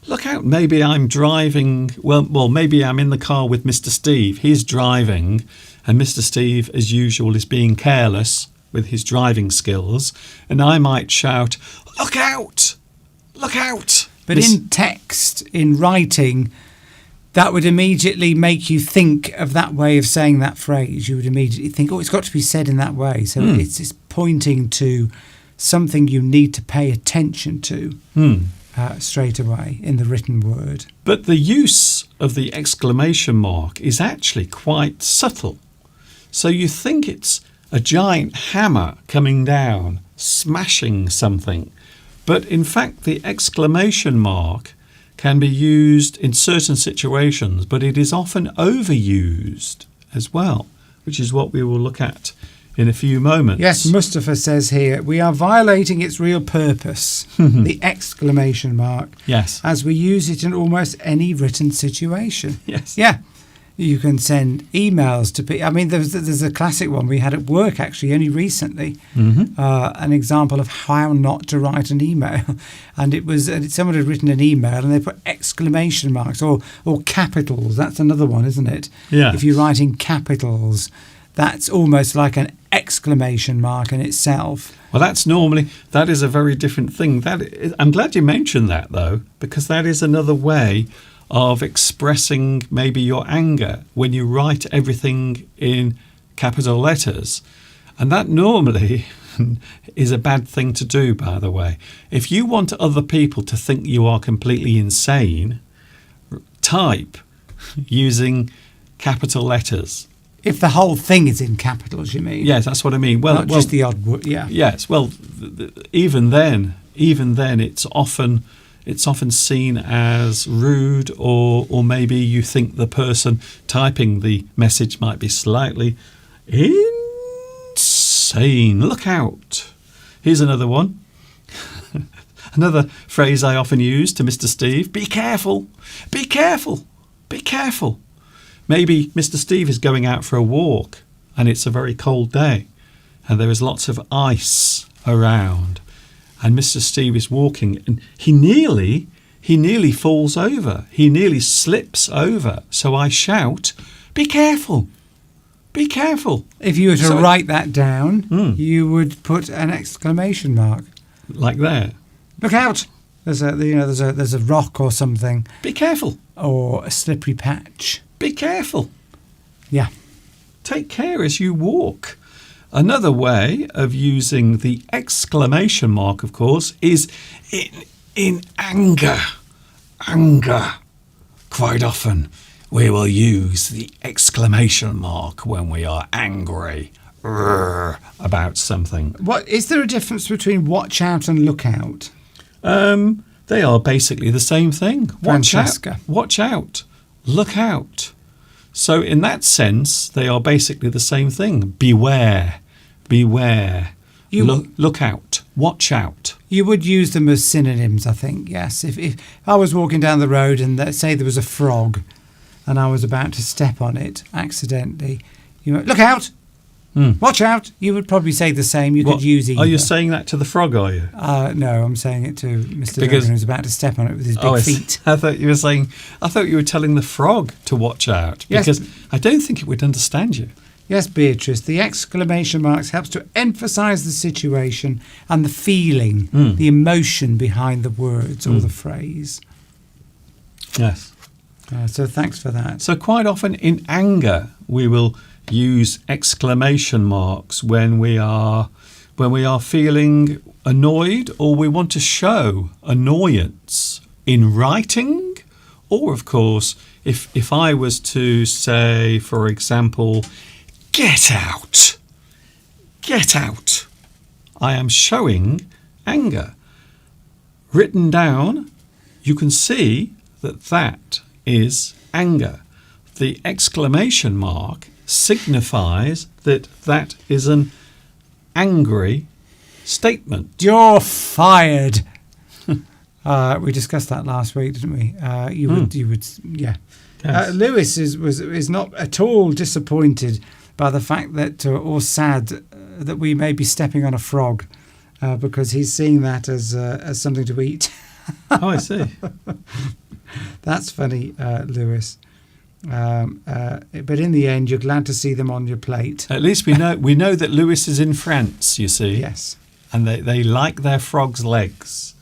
Look out. Maybe I'm driving. Well, maybe I'm in the car with Mr. Steve. He's driving, and Mr. Steve, as usual, is being careless with his driving skills. And I might shout, look out! Look out! But in text, in writing, that would immediately make you think of that way of saying that phrase. You would immediately think, it's got to be said in that way. So it's pointing to something you need to pay attention to. Straight away in the written word. But the use of the exclamation mark is actually quite subtle. So you think it's a giant hammer coming down, smashing something. But in fact, the exclamation mark can be used in certain situations, but it is often overused as well, which is what we will look at in a few moments. Yes, Mustafa says here, we are violating its real purpose, the exclamation mark, yes, as we use it in almost any written situation. Yes. Yeah. You can send emails to people. I mean, there's a classic one we had at work, actually, only recently, an example of how not to write an email. And it was someone had written an email and they put exclamation marks or capitals. That's another one, isn't it? Yeah. If you're writing capitals, that's almost like an exclamation mark in itself. Well, that is a very different thing. I'm glad you mentioned that, though, because that is another way of expressing maybe your anger when you write everything in capital letters. And that normally is a bad thing to do, by the way. If you want other people to think you are completely insane, type using capital letters If the whole thing is in capitals, you mean? Yes, that's what I mean. Well, Not just the odd word. Yeah. yes. Well, even then, it's often seen as rude, or maybe you think the person typing the message might be slightly insane. Look out! Here's another one. Another phrase I often use to Mr. Steve: be careful, be careful, be careful. Maybe Mr. Steve is going out for a walk and it's a very cold day and there is lots of ice around, and Mr. Steve is walking and he nearly falls over. He nearly slips over. So I shout, be careful, be careful. If you were to write that down, you would put an exclamation mark. Like there. Look out! There's a rock or something, Be careful. or a slippery patch. Be careful. Yeah. Take care as you walk. Another way of using the exclamation mark, of course, is in anger. Anger. Quite often we will use the exclamation mark when we are angry about something. What is there a difference between watch out and look out? They are basically the same thing. Francesca. Watch out. Look out. So in that sense, they are basically the same thing. Beware. Beware. Look out. Watch out. You would use them as synonyms, I think, yes. If I was walking down the road and say there was a frog and I was about to step on it accidentally, you went, look out! Watch out! You would probably say the same. You could use either. Are you saying that to the frog, are you? No, I'm saying it to Mr. Logan, who's about to step on it with his big feet. I thought you were telling the frog to watch out, because yes. I don't think it would understand you. Yes, Beatrice, the exclamation marks helps to emphasise the situation and the feeling, the emotion behind the words or the phrase. Yes. So thanks for that. So quite often in anger, we will use exclamation marks when we are feeling annoyed, or we want to show annoyance in writing, or of course if I was to say, for example, get out, I am showing anger. Written down, you can see that is anger. The exclamation mark signifies that is an angry statement. You're fired. We discussed that last week, didn't we? You would, yeah. Yes. Lewis is not at all disappointed by the fact that, or sad that we may be stepping on a frog, because he's seeing that as something to eat. Oh, I see. That's funny, Lewis. But in the end, you're glad to see them on your plate. At least we know that Lewis is in France, you see. Yes. And they like their frog's legs.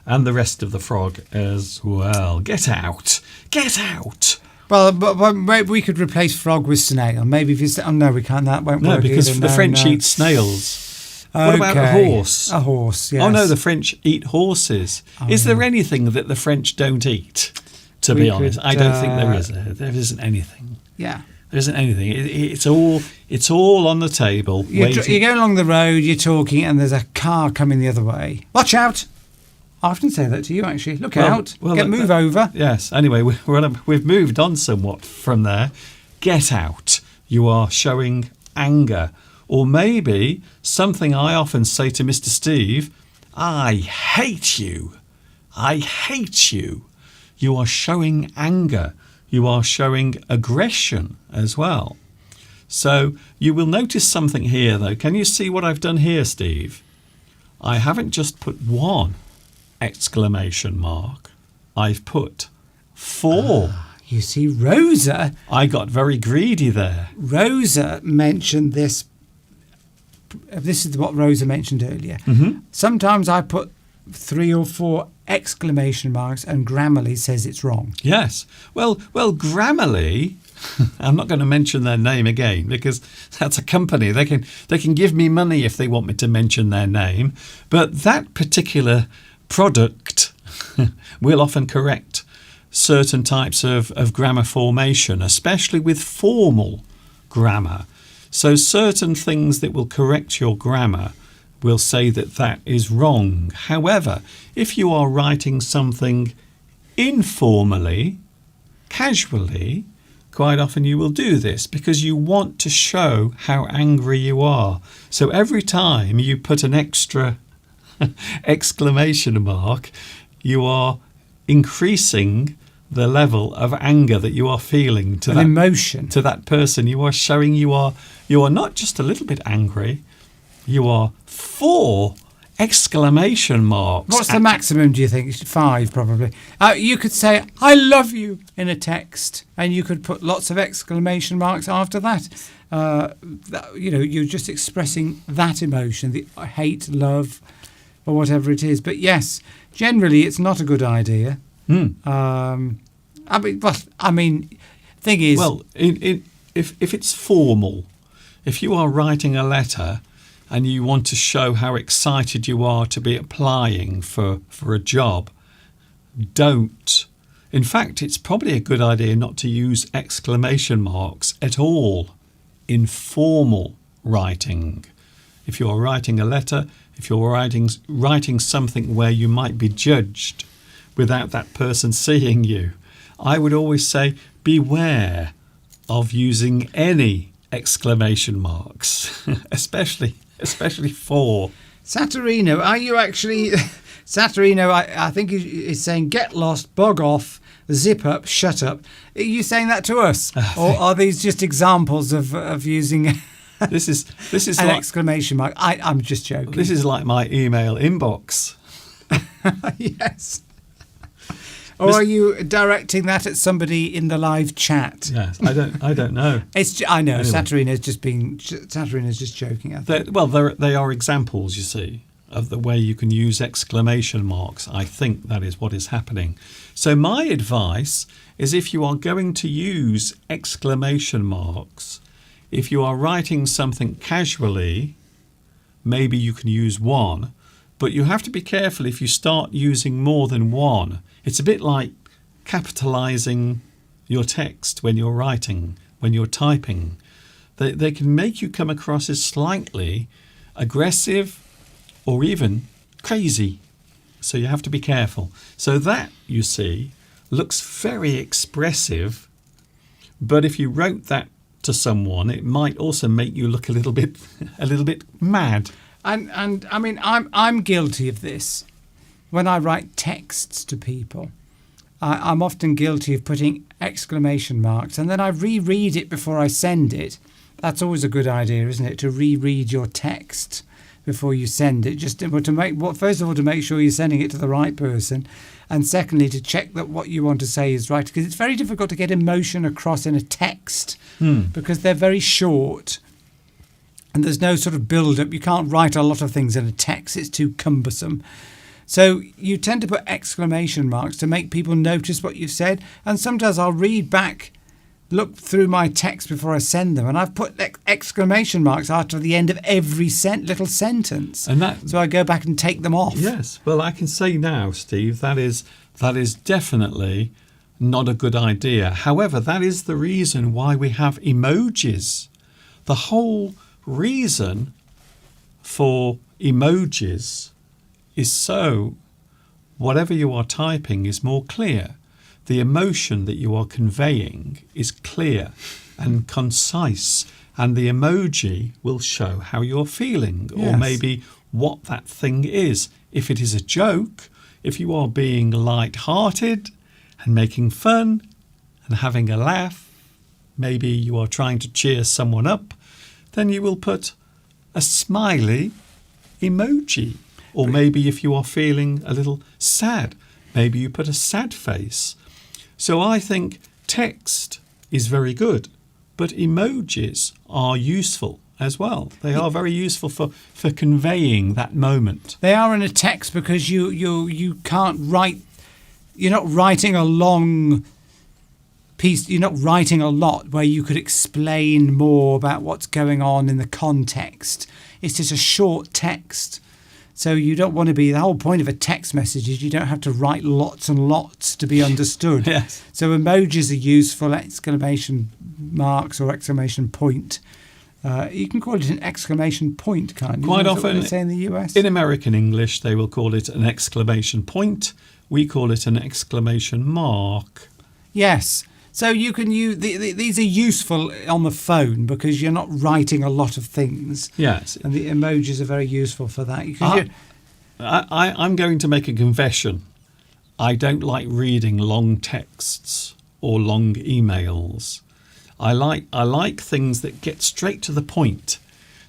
And the rest of the frog as well. Get out. Get out. Well, but maybe we could replace frog with snail. Maybe if you say, oh no, we can't. That won't work. No, because either. the French eat snails. What about a horse? A horse, yes. Oh no, the French eat horses. Is there anything that the French don't eat? To be honest, I don't think there is. There isn't anything. Yeah, there isn't anything. It's all on the table. You go along the road, you're talking, and there's a car coming the other way. Watch out! I often say that to you, actually. Look out! Move over. Yes. Anyway, we've moved on somewhat from there. Get out! You are showing anger, or maybe something I often say to Mr. Steve: I hate you. I hate you. You are showing anger. You are showing aggression as well. So you will notice something here, though. Can you see what I've done here, Steve? I haven't just put one exclamation mark. I've put 4. You see, Rosa... I got very greedy there. Rosa mentioned this. This is what Rosa mentioned earlier. Mm-hmm. Sometimes I put 3 or 4 exclamation marks, and Grammarly says it's wrong. Yes. Well, Grammarly, I'm not going to mention their name again because that's a company. They can give me money if they want me to mention their name. But that particular product will often correct certain types of grammar formation, especially with formal grammar. So certain things that will correct your grammar will say that that is wrong. However, if you are writing something informally, casually, quite often you will do this because you want to show how angry you are. So every time you put an extra exclamation mark, you are increasing the level of anger that you are feeling to emotion to that person. You are showing you are not just a little bit angry, you are 4 exclamation marks. What's the maximum, do you think? 5, probably. You could say, I love you, in a text, and you could put lots of exclamation marks after that. You're just expressing that emotion, the hate, love, or whatever it is. But yes, generally it's not a good idea. Thing is... Well, if it's formal, if you are writing a letter and you want to show how excited you are to be applying for a job, don't. In fact, it's probably a good idea not to use exclamation marks at all in formal writing. If you're writing a letter, if you're writing something where you might be judged without that person seeing you, I would always say beware of using any exclamation marks, especially 4. Saturino, are you actually... Saturino, I think is saying, get lost, bog off, zip up, shut up. Are you saying that to us? Or are these just examples of using... This is an like, exclamation mark? I'm just joking. This is like my email inbox. Yes. Or are you directing that at somebody in the live chat? Yes, I don't know. I know. Anyway. Saturina's just joking. I think. They are examples, you see, of the way you can use exclamation marks. I think that is what is happening. So my advice is, if you are going to use exclamation marks, if you are writing something casually, maybe you can use 1, but you have to be careful if you start using more than 1. It's a bit like capitalizing your text when you're writing, when you're typing. They can make you come across as slightly aggressive or even crazy. So you have to be careful. So that, you see, looks very expressive, but if you wrote that to someone, it might also make you look a little bit mad. And I mean, I'm guilty of this. When I write texts to people, I'm often guilty of putting exclamation marks, and then I reread it before I send it. That's always a good idea, isn't it? To reread your text before you send it, just first of all, to make sure you're sending it to the right person, and secondly, to check that what you want to say is right, because it's very difficult to get emotion across in a text because they're very short. And there's no sort of build-up. You can't write a lot of things in a text. It's too cumbersome. So you tend to put exclamation marks to make people notice what you've said. And sometimes I'll look through my text before I send them, and I've put exclamation marks after the end of every little sentence. So I go back and take them off. Yes. Well, I can say now, Steve, that is definitely not a good idea. However, that is the reason why we have emojis. The whole reason for emojis is so whatever you are typing is more clear. The emotion that you are conveying is clear and concise, and the emoji will show how you're feeling, or maybe what that thing is. If it is a joke, if you are being light-hearted and making fun and having a laugh, maybe you are trying to cheer someone up, then you will put a smiley emoji. Or maybe if you are feeling a little sad, maybe you put a sad face. So I think text is very good, but emojis are useful as well. They are very useful for conveying that moment. They are in a text because you can't write. You're not writing a long piece. You're not writing a lot where you could explain more about what's going on in the context. It's just a short text. So you don't want to be, the whole point of a text message is you don't have to write lots and lots to be understood. Yes. So emojis are useful, exclamation marks or exclamation point. You can call it an exclamation point, can't you? Quite Is that what often they say in the US? In American English, they will call it an exclamation point. We call it an exclamation mark. Yes. So you can use these are useful on the phone because you're not writing a lot of things. Yes. And the emojis are very useful for that. I'm going to make a confession. I don't like reading long texts or long emails. I like things that get straight to the point.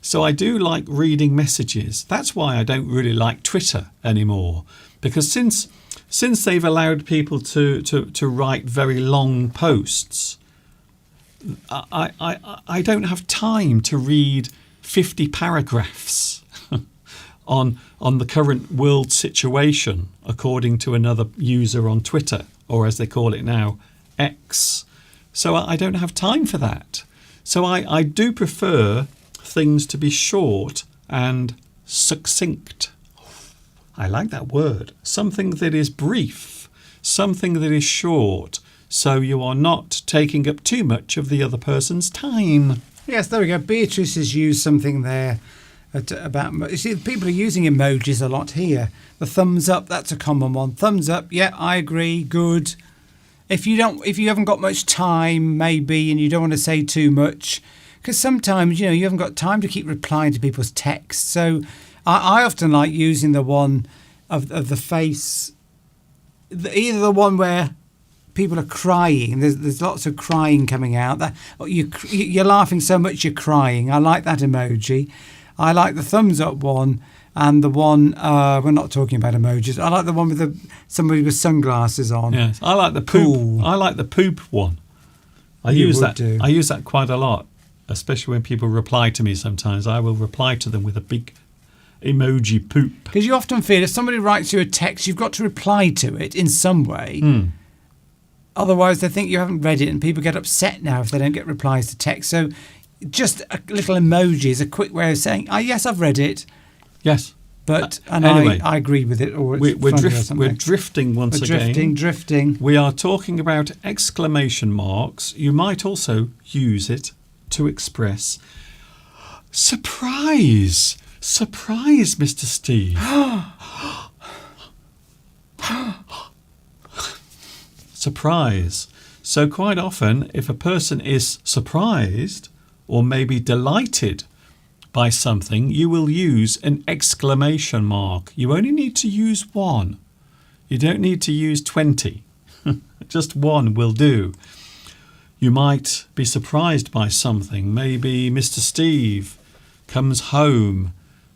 So I do like reading messages. That's why I don't really like Twitter anymore. Because since they've allowed people to write very long posts, I don't have time to read 50 paragraphs on the current world situation, according to another user on Twitter, or as they call it now, X. So I don't have time for that. So I do prefer things to be short and succinct. I like that word. Something that is brief, something that is short, so you are not taking up too much of the other person's time. Yes, there we go. Beatrice has used something there about. You see, people are using emojis a lot here. The thumbs up, that's a common one. Thumbs up, yeah, I agree, good. If you haven't got much time, maybe, and you don't want to say too much, because sometimes you haven't got time to keep replying to people's texts. So I often like using the one of the face, either the one where people are crying. There's lots of crying coming out. That you're laughing so much you're crying. I like that emoji. I like the thumbs up one. And the one, we're not talking about emojis. I like the one with somebody with sunglasses on. Yes, I like the poop. Cool. I like the poop one. I use that quite a lot, especially when people reply to me sometimes. I will reply to them with a big emoji poop. Because you often feel if somebody writes you a text, you've got to reply to it in some way. Otherwise, they think you haven't read it, and people get upset now if they don't get replies to text. So just a little emoji is a quick way of saying, yes, I've read it. Yes. But anyway, I agree with it. Or it's we're drifting once again. Drifting. We are talking about exclamation marks. You might also use it to express surprise. Surprise, Mr. Steve. Surprise. So quite often, if a person is surprised or maybe delighted by something, you will use an exclamation mark. You only need to use one. You don't need to use 20. Just one will do. You might be surprised by something. Maybe Mr. Steve comes home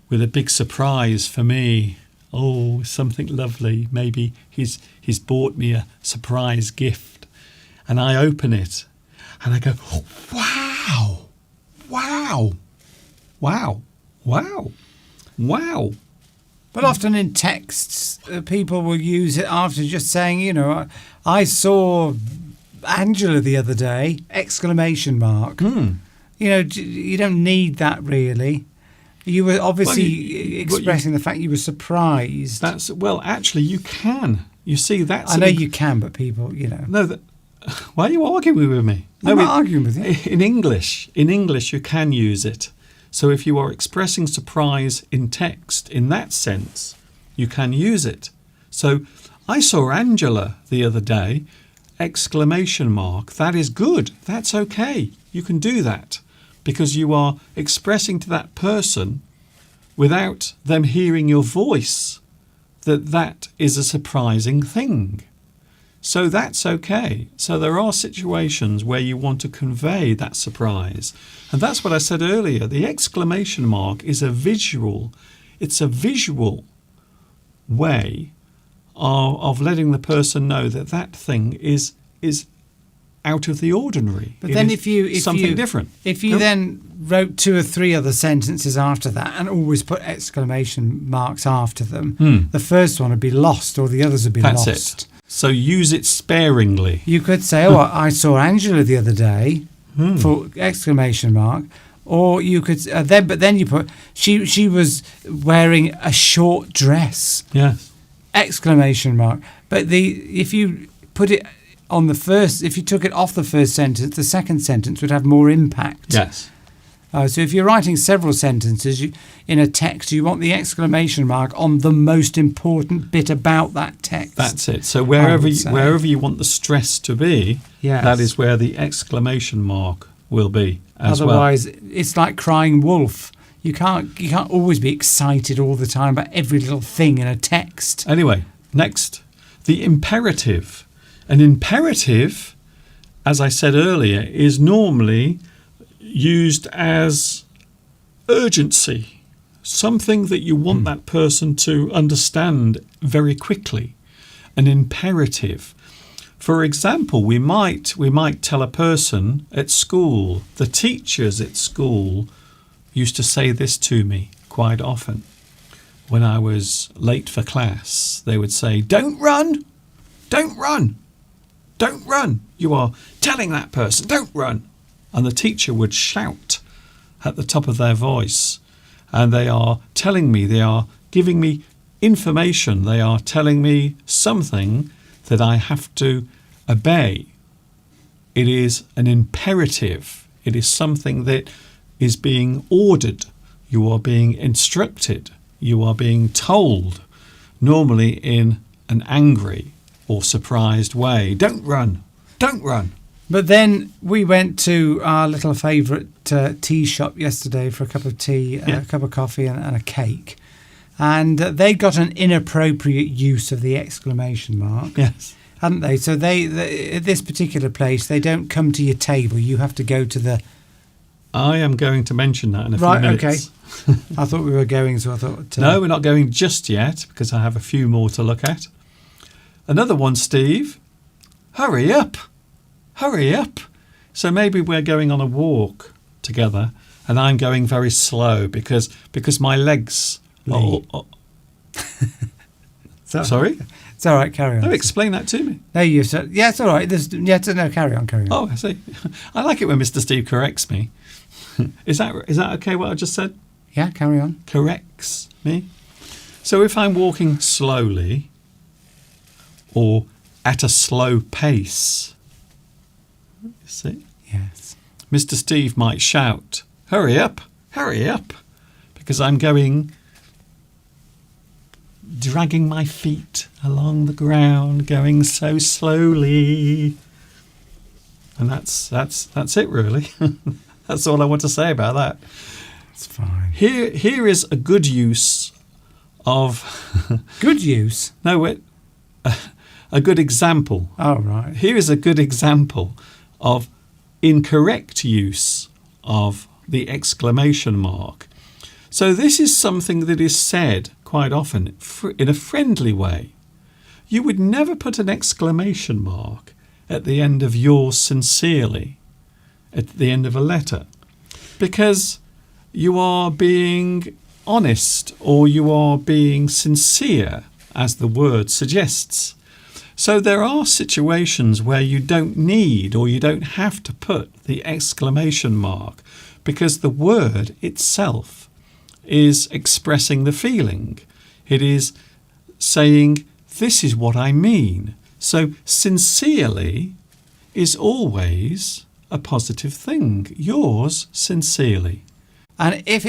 with a big surprise for me. Oh, something lovely. Maybe he's bought me a surprise gift. And I open it and I go, oh, wow, wow. Wow, wow, wow. But often in texts, people will use it after just saying, I saw Angela the other day, exclamation mark. You don't need that really. You were obviously expressing the fact you were surprised. Actually, you can. You see, that's... I know you can, but people, No, why are you arguing with me? I'm not arguing with you. In English, you can use it. So if you are expressing surprise in text, in that sense, you can use it. So I saw Angela the other day, exclamation mark. That is good. That's okay. You can do that because you are expressing to that person without them hearing your voice that is a surprising thing. So that's okay. So there are situations where you want to convey that surprise. And that's what I said earlier. The exclamation mark is a visual. It's a visual way of letting the person know that thing is out of the ordinary. But then if you different. If you then wrote 2 or 3 other sentences after that and always put exclamation marks after them, the first one would be lost or the others would be lost. That's it. So use it sparingly. You could say, I saw Angela the other day, for exclamation mark, Or you could then you put she was wearing a short dress! Yes. Exclamation mark. But if you put it on the first, if you took it off the first sentence, the second sentence would have more impact. Yes. So if you're writing several sentences in a text, you want the exclamation mark on the most important bit about that text. That's it. So wherever you want the stress to be, yes, that is where the exclamation mark will be as Otherwise, it's like crying wolf. You can't always be excited all the time about every little thing in a text. Anyway, next, the imperative. An imperative, as I said earlier, is normally used as urgency, something that you want that person to understand very quickly. An imperative. For example, we might tell a person at school, the teachers at school used to say this to me quite often. When I was late for class, they would say, "Don't run, don't run, don't run. You are telling that person, don't run." And the teacher would shout at the top of their voice. And they are telling me, they are giving me information, they are telling me something that I have to obey. It is an imperative. It is something that is being ordered. You are being instructed. You are being told, normally in an angry or surprised way. Don't run. Don't run. But then we went to our little favourite tea shop yesterday for a cup of tea, a cup of coffee and a cake. And they got an inappropriate use of the exclamation mark. Yes. Hadn't they? So they at this particular place, they don't come to your table. You have to go to the... I am going to mention that in a few minutes. Okay. I thought we were going, so I thought... No, we're not going just yet, because I have a few more to look at. Another one, Steve. Hurry up. Hurry up. So maybe we're going on a walk together, and I'm going very slow because my legs... Sorry? It's all right, carry on. No, explain that to me. No, you said... Yeah, it's all right. No, carry on. Oh, I see. I like it when Mr. Steve corrects me. Is that okay, what I just said? Yeah, carry on. Corrects me. So if I'm walking slowly or at a slow pace, you see? Yes. Mr. Steve might shout, hurry up, because I'm dragging my feet along the ground, going so slowly. And that's it, really. That's all I want to say about that. It's fine. Here is a good use of... Good use? No, a good example. Oh, right. Here is a good example of incorrect use of the exclamation mark. So this is something that is said quite often in a friendly way. You would never put an exclamation mark at the end of yours sincerely, at the end of a letter, because you are being honest or you are being sincere, as the word suggests. So there are situations where you don't need or you don't have to put the exclamation mark because the word itself is expressing the feeling. It is saying, this is what I mean. So sincerely is always a positive thing. Yours sincerely. And if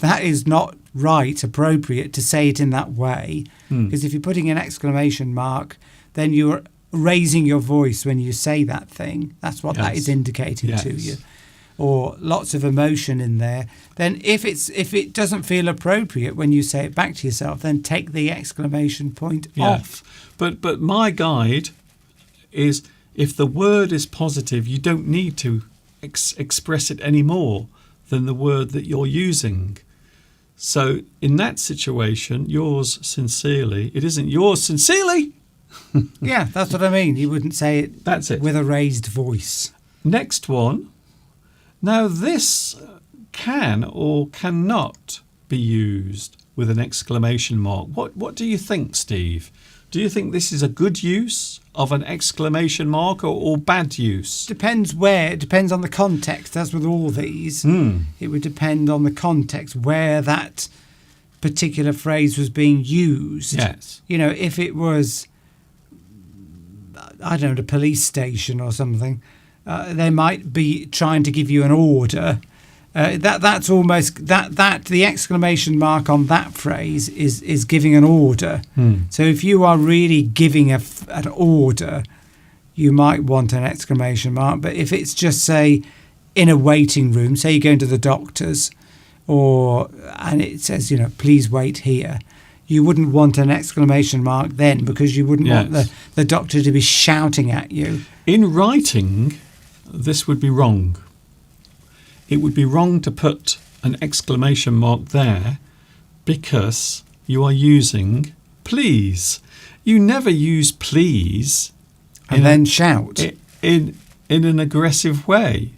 that is not right, appropriate to say it in that way, because if you're putting an exclamation mark, then you're raising your voice when you say that thing. That's what that is indicating to you. Or lots of emotion in there. Then if it doesn't feel appropriate when you say it back to yourself, then take the exclamation point off. But my guide is, if the word is positive, you don't need to express it any more than the word that you're using. So in that situation, yours sincerely, it isn't yours sincerely. Yeah, that's what I mean. You wouldn't say it, that's it, with a raised voice. Next one. Now this can or cannot be used with an exclamation mark. What do you think, Steve? Do you think this is a good use of an exclamation mark or bad use? Depends where. It depends on the context. As with all these, it would depend on the context where that particular phrase was being used. Yes. You know, if it was, I don't know, a police station or something, they might be trying to give you an order. That's almost that the exclamation mark on that phrase is giving an order. So if you are really giving an order, you might want an exclamation mark. But if it's just, say, in a waiting room, say you go into the doctor's, and it says, you know, please wait here, you wouldn't want an exclamation mark then, because you wouldn't want the doctor to be shouting at you. In writing, this would be wrong. It would be wrong to put an exclamation mark there because you are using please. You never use please and then shout in an aggressive way.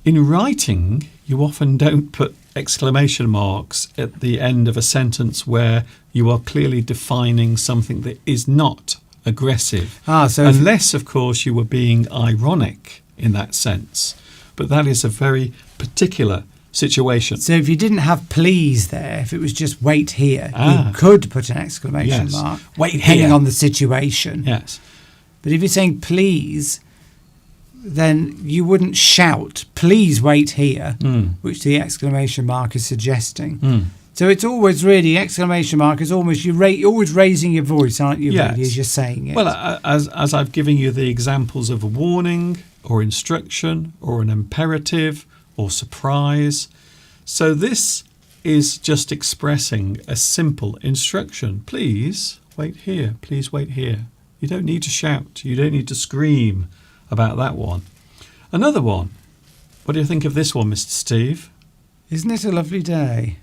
In writing, you often don't put exclamation marks at the end of a sentence where you are clearly defining something that is not aggressive. Unless, of course, you were being ironic in that sense. But that is a very particular situation. So if you didn't have please there, if it was just wait here, you could put an exclamation mark. Wait here. Depending on the situation. Yes. But if you're saying please, then you wouldn't shout, please wait here, which the exclamation mark is suggesting. So it's always really, exclamation mark is almost, you're always raising your voice, aren't you, yes. really, as you're saying it? Well, as I've given you the examples of a warning or instruction or an imperative or surprise. So this is just expressing a simple instruction. Please wait here. Please wait here. You don't need to shout. You don't need to scream about that one. Another one. What do you think of this one, Mr. Steve? Isn't it a lovely day?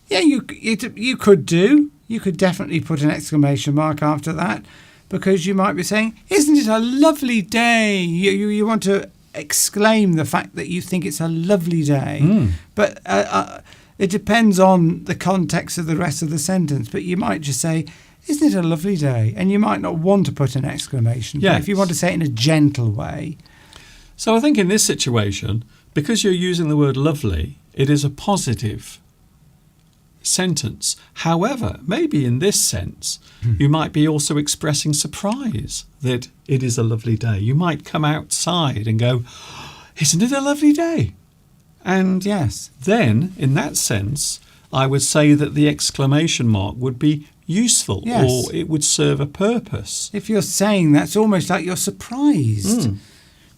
Yeah, you could do. You could definitely put an exclamation mark after that, because you might be saying, isn't it a lovely day? You want to exclaim the fact that you think it's a lovely day. But it depends on the context of the rest of the sentence. But you might just say, isn't it a lovely day? And you might not want to put an exclamation. Yes. But if you want to say it in a gentle way. So I think in this situation, because you're using the word lovely, it is a positive sentence. However, maybe in this sense, you might be also expressing surprise that it is a lovely day. You might come outside and go, isn't it a lovely day? And yes, then in that sense, I would say that the exclamation mark would be useful, or it would serve a purpose. If you're saying that's almost like you're surprised.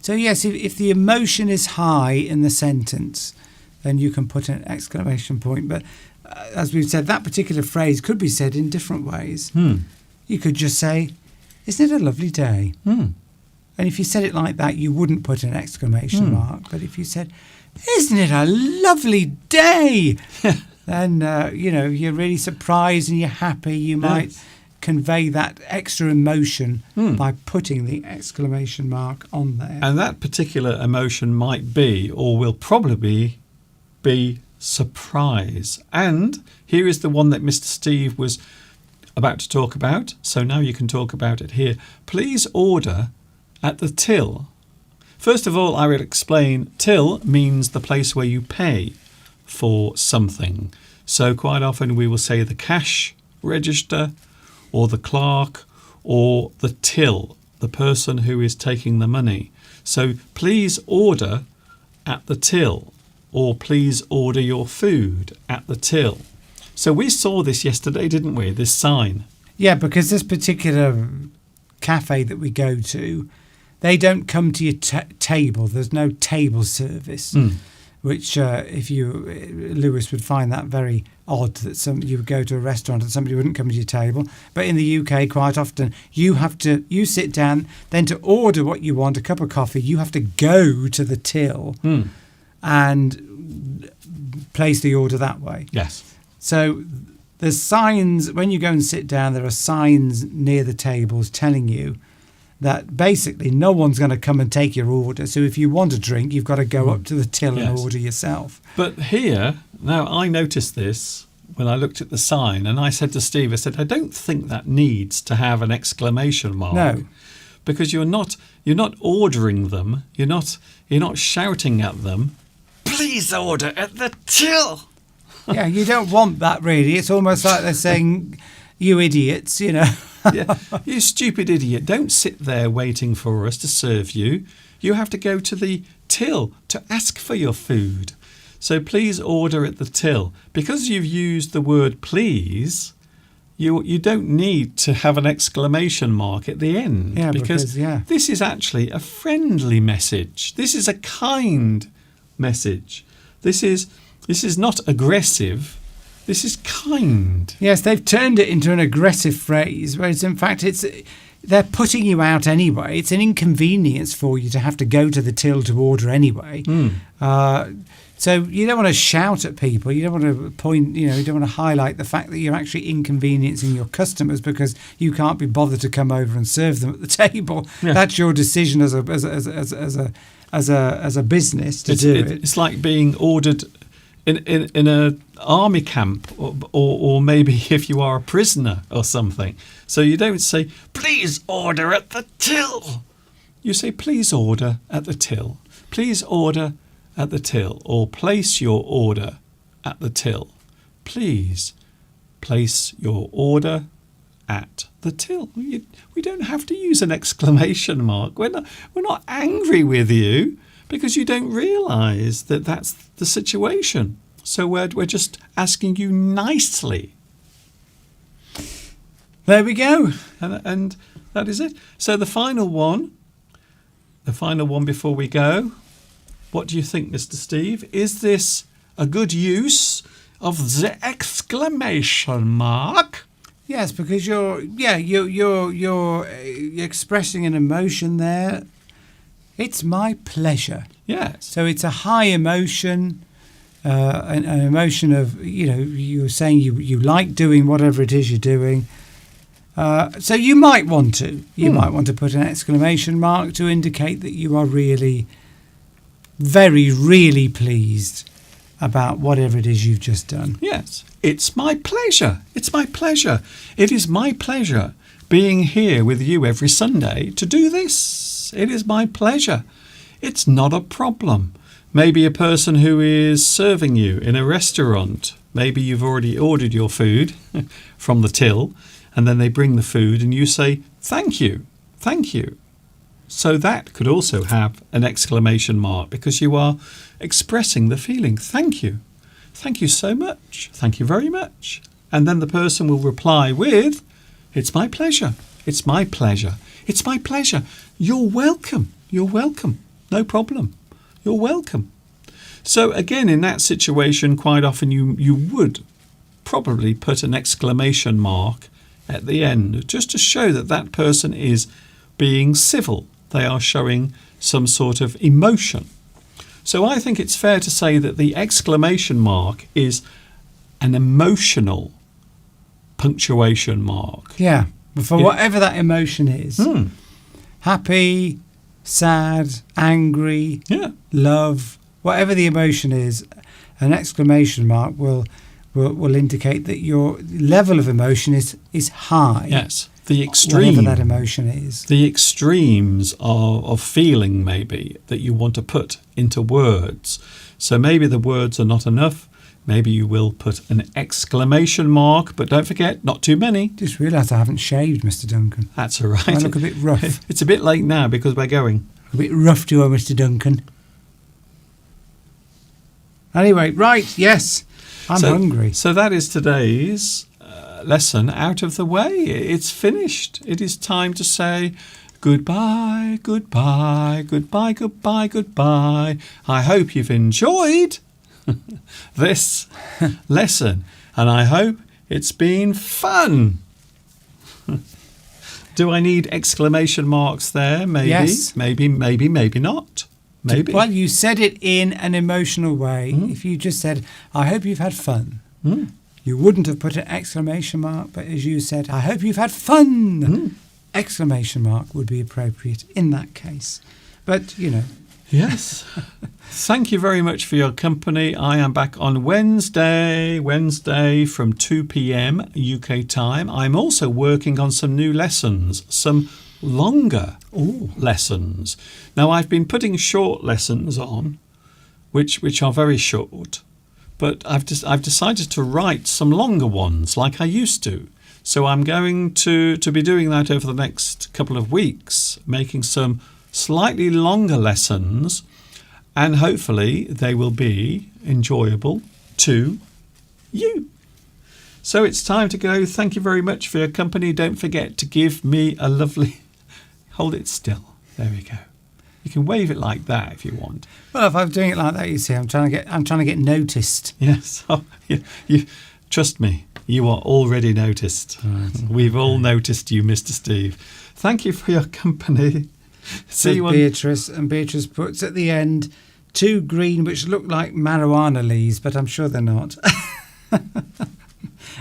So yes, if the emotion is high in the sentence, then you can put an exclamation point. But as we've said, that particular phrase could be said in different ways. You could just say, isn't it a lovely day? And if you said it like that, you wouldn't put an exclamation mark. But if you said, isn't it a lovely day? Then, you're really surprised and you're happy. You might convey that extra emotion by putting the exclamation mark on there. And that particular emotion might be, or will probably be, surprise. And here is the one that Mr. Steve was about to talk about. So now you can talk about it here. Please order at the till. First of all, I will explain till means the place where you pay for something. So quite often we will say the cash register or the clerk or the till, the person who is taking the money. So please order at the till, or please order your food at the till. So we saw this yesterday, didn't we, this sign? Yeah, because this particular cafe that we go to, they don't come to your table. There's no table service, which Lewis would find that very odd, that you would go to a restaurant and somebody wouldn't come to your table. But in the UK, quite often, you sit down, then to order what you want, a cup of coffee, you have to go to the till and place the order that way. Yes. So there's signs, when you go and sit down, there are signs near the tables telling you that basically no one's going to come and take your order. So if you want a drink, you've got to go up to the till and order yourself. But here, now I noticed this when I looked at the sign, and I said to Steve, I said, I don't think that needs to have an exclamation mark. No. Because you're not ordering them. You're not shouting at them. Please order at the till. Yeah, you don't want that really. It's almost like they're saying, you idiots, you know. Yeah, you stupid idiot. Don't sit there waiting for us to serve you. You have to go to the till to ask for your food. So please order at the till. Because you've used the word please, you don't need to have an exclamation mark at the end. Yeah, because this is actually a friendly message. This is a kind message. This is not aggressive. This is kind. Yes, they've turned it into an aggressive phrase, whereas in fact they're putting you out anyway. It's an inconvenience for you to have to go to the till to order anyway. So you don't want to shout at people. You don't want to point, you don't want to highlight the fact that you're actually inconveniencing your customers because you can't be bothered to come over and serve them at the table. Yeah. That's your decision as a business to do it. It's like being ordered in a army camp, or maybe if you are a prisoner or something. So you don't say, please order at the till. You say, please order at the till. Please order at the till, or place your order at the till. Please place your order at the till. We don't have to use an exclamation mark. We're not angry with you because you don't realise that that's the situation. So we're just asking you nicely. There we go. And that is it. So the final one before we go, what do you think, Mr. Steve? Is this a good use of the exclamation mark? Yes, because you're expressing an emotion there. It's my pleasure. Yes. So it's a high emotion, an emotion of, you're saying you like doing whatever it is you're doing. So you might want to put an exclamation mark to indicate that you are really, very, really pleased about whatever it is you've just done. Yes. It's my pleasure. It's my pleasure. It is my pleasure being here with you every Sunday to do this. It is my pleasure. It's not a problem. Maybe a person who is serving you in a restaurant, maybe you've already ordered your food from the till, and then they bring the food and you say, thank you, thank you. So that could also have an exclamation mark because you are expressing the feeling, thank you. Thank you so much. Thank you very much. And then the person will reply with, it's my pleasure. It's my pleasure. It's my pleasure. You're welcome. You're welcome. No problem. You're welcome. So again, in that situation, quite often you would probably put an exclamation mark at the end just to show that that person is being civil. They are showing some sort of emotion. So I think it's fair to say that the exclamation mark is an emotional punctuation mark. Yeah, for whatever that emotion is. Happy, sad, angry, love, whatever the emotion is, an exclamation mark will indicate that your level of emotion is high. Yes. The extreme, whatever that emotion is. The extremes of feeling maybe that you want to put into words. So maybe the words are not enough. Maybe you will put an exclamation mark, but don't forget, not too many. Just realised I haven't shaved, Mr. Duncan. That's all right. I look a bit rough. It's a bit late now because we're going. A bit rough to you, Mr. Duncan. Anyway, right, yes. I'm hungry. So that is today's lesson out of the way. It's finished. It is time to say goodbye, goodbye, goodbye, goodbye, goodbye. I hope you've enjoyed this lesson, and I hope it's been fun. Do I need exclamation marks there? Maybe, yes. Maybe not. Maybe. Well, you said it in an emotional way. If you just said, I hope you've had fun. You wouldn't have put an exclamation mark, but as you said, I hope you've had fun. Exclamation mark would be appropriate in that case. But, Yes. Thank you very much for your company. I am back on Wednesday from 2 p.m. UK time. I'm also working on some new lessons, some longer lessons. Now, I've been putting short lessons on, which are very short, but I've decided to write some longer ones like I used to. So I'm going to be doing that over the next couple of weeks, making some slightly longer lessons, and hopefully they will be enjoyable to you. So it's time to go. Thank you very much for your company. Don't forget to give me a lovely... Hold it still. There we go. You can wave it like that if you want. Well, if I'm doing it like that, you see, I'm trying to get noticed. Yes. Oh, you trust me. You are already noticed. Right. We've all noticed you, Mr. Steve. Thank you for your company. See you on Beatrice, and Beatrice puts at the end 2 green, which look like marijuana leaves, but I'm sure they're not.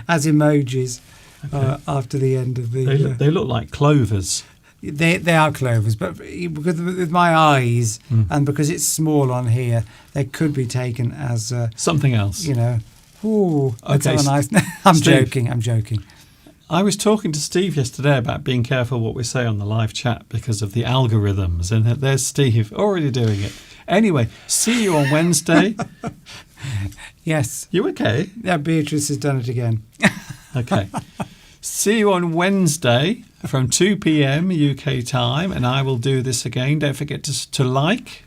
As emojis after the end of the. They look like clovers. They are clovers, but because with my eyes and because it's small on here, they could be taken as something else. You know. Ooh, that's okay, nice. I'm joking. I was talking to Steve yesterday about being careful what we say on the live chat because of the algorithms, and there's Steve already doing it. Anyway, see you on Wednesday. Yes. You okay? Yeah, Beatrice has done it again. Okay. See you on Wednesday from 2 p.m. UK time, and I will do this again. Don't forget to like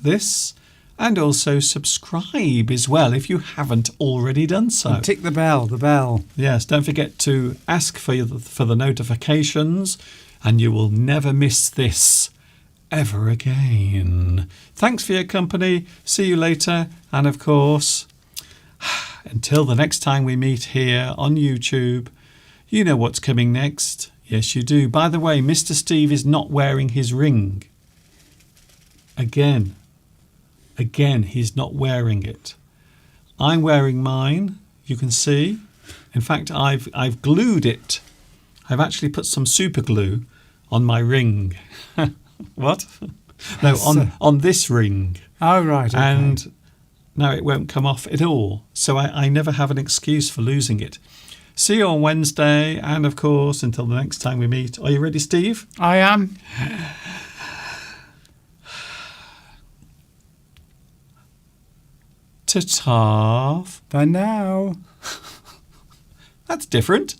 this and also subscribe as well if you haven't already done so. And tick the bell. Yes, don't forget to ask for the notifications, and you will never miss this ever again. Thanks for your company. See you later. And of course, until the next time we meet here on YouTube, you know what's coming next. Yes, you do. By the way, Mr. Steve is not wearing his ring. Again, he's not wearing it. I'm wearing mine. You can see. In fact, I've glued it. I've actually put some super glue on my ring. What? No, on this ring. Oh, right. Okay. And now it won't come off at all. So I never have an excuse for losing it. See you on Wednesday. And of course, until the next time we meet. Are you ready, Steve? I am. Ta-ta. Bye now. That's different.